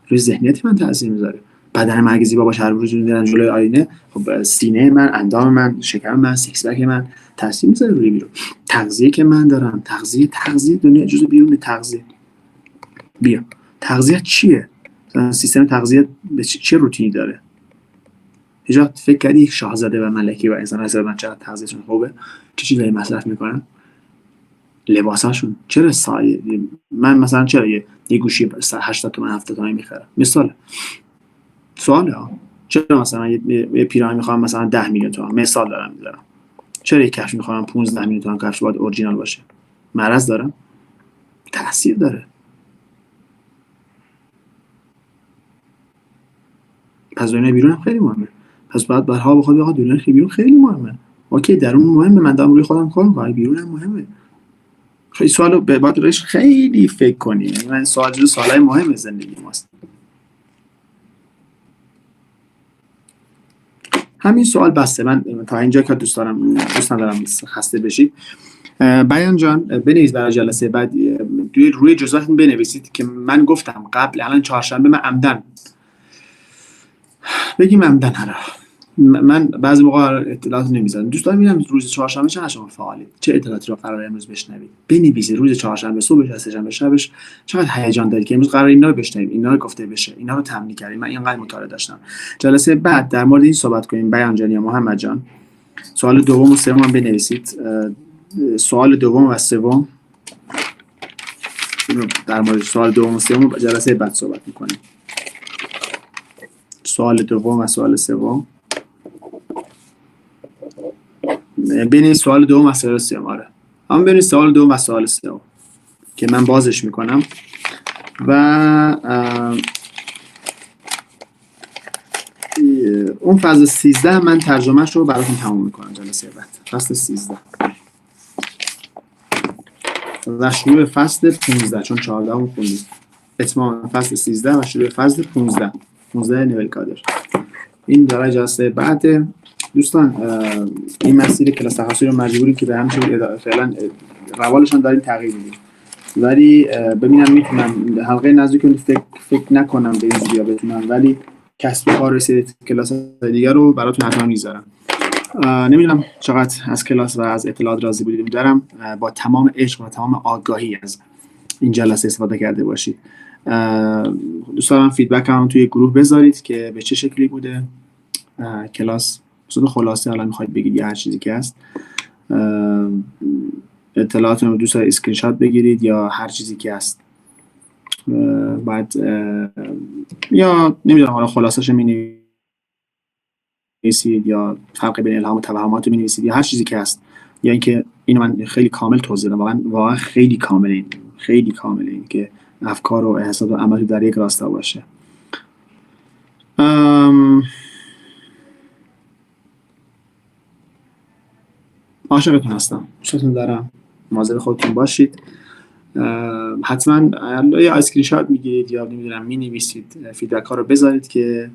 روی ذهنیت من تاثیر میذاره. بدن من اگه زیبا باشه، هر روز میرم جلوی آینه، خب سینه من، اندام من، شکم من، سیکس پک من تاثیر میذاره روی بیرون. تغذیه که من دارم، تغذیه دنیا جزء بیرون. تغذیه بیا تغذیه چیه؟ سیستم تغذیه به چه روتینی داره؟ هیچ فکر کردی یک شاهزاده و ملکه و انسان حساب من چقدر تغذیهشون خوبه؟ چه چیزایی مصرف میکنن؟ لباساشون چرا من مثلا چرا یه گوشی 80 تومن 70 تومن میخرم؟ مثال سواله ها. چرا مثلا یه پیراهن میخوام مثلا 10 میلیون تومان؟ مثال دارم میذارم. چرا یه کفش میخوام 15 میلیون تومان؟ کفش باید اورجینال باشه. مرض دارم؟ تاثیر داره. پس دنیای بیرون هم خیلی مهمه. پس باید برها بخواد آقا دنیای بیرون خیلی مهمه. اوکی درون مهمه، من دارم روی خودم کار میکنم، بیرون هم مهمه. خیلی سوالو باید روش خیلی فکر کنی. یعنی من سوال جزو سوالای مهم زندگی ماست. همین سوال بسته. من تا اینجا که دوست ندارم خسته بشید. بیان جان بنویس برای جلسه بعد روی جزئیاتتون بنویسید که من گفتم قبل الان چهارشنبه من عمدن بگیم عمدن هر من بعضی موقع اطلاعات نمیذارم دوست دارم ببینم روز چهارشنبه چقدر شما فعالید، چه اطلاعاتی رو قراره امروز بشنوید. بنویسید روز چهارشنبه صبحش یا سه‌شنبه شبش چقدر هیجان دارید که امروز قراره اینا رو بشنویم، اینا رو گفته بشه، اینا رو تمرین کردیم. من اینقدر مطالعه داشتم. جلسه بعد در مورد این صحبت کنیم. بیان جان یا محمد جان سوال دوم و سوم بنویسید. سوال دوم و سوم در مورد سوال دوم و سوم جلسه بعد صحبت می‌کنیم. سوال دوم و سوال سوم بین سوال دوم و سوال سوم. آره اما بین سوال دوم و سوال سوم که من بازش میکنم و اون فصل 13 من ترجمهش رو براتون تموم میکنم جلسه بعد. فصل 13 و شروع فصل 15 چون 14 هم خوندیم. اتمام فصل 13 و شروع فصل 15 نویل کادر. این برای جلسه بعد. دوستان این مسیر کلاس تخصصی رو مجبوریم که به همین شکل فعلا روالشان داریم تغییر میدیم، ولی ببینم میتونم حلقه نزدیک فکر نکنم به این زودیا بتونم، ولی کسب و کار رسید کلاس دیگه رو براتون حتما میذارم. نمیدونم چقدر از کلاس و از اطلاعات راضی بودید. دارم با تمام عشق و تمام آگاهی از این جلسه استفاده کرده باشید. دوست دارم فیدبک هم توی گروه بذارید که به چه شکلی بوده کلاس. صد خلاصه الان میخواید بگید یا هر چیزی که هست، اطلاعاتون رو دوست دارید اسکرین شات بگیرید یا هر چیزی که هست. بعد یا نمیدونم حالا خلاصش می نویسید یا فرق بین الهام و توهمات می نویسید یا هر چیزی که هست، یا اینکه اینو من خیلی کامل توضیح دادم. واقعا خیلی کامله، خیلی کامله این که افکار و احساسات و عمل در یک راستا باشه. عاشقتون هستم، دوستتون دارم. مواظب خودتون باشید. حتما یا اسکرین شات میگیرید یا نمیدونم مینویسید، فیدبک ها رو بذارید که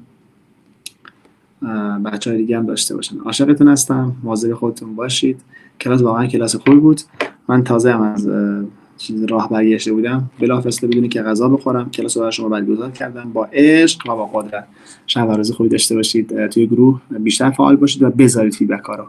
بچه‌های دیگه هم داشته باشن. عاشقتون هستم، مواظب خودتون باشید. کلاس واقعا کلاس خوبی بود. من تازه هم از چیز راه برگشته بودم، بلافاصله بدونی که غذا بخورم. کلاس رو برای شما برگزار کردم با عشق و با قدرت. شب و روز خوبی داشته باشید. توی گروه بیشتر فعال باشید و بذارید فیدبک ها رو.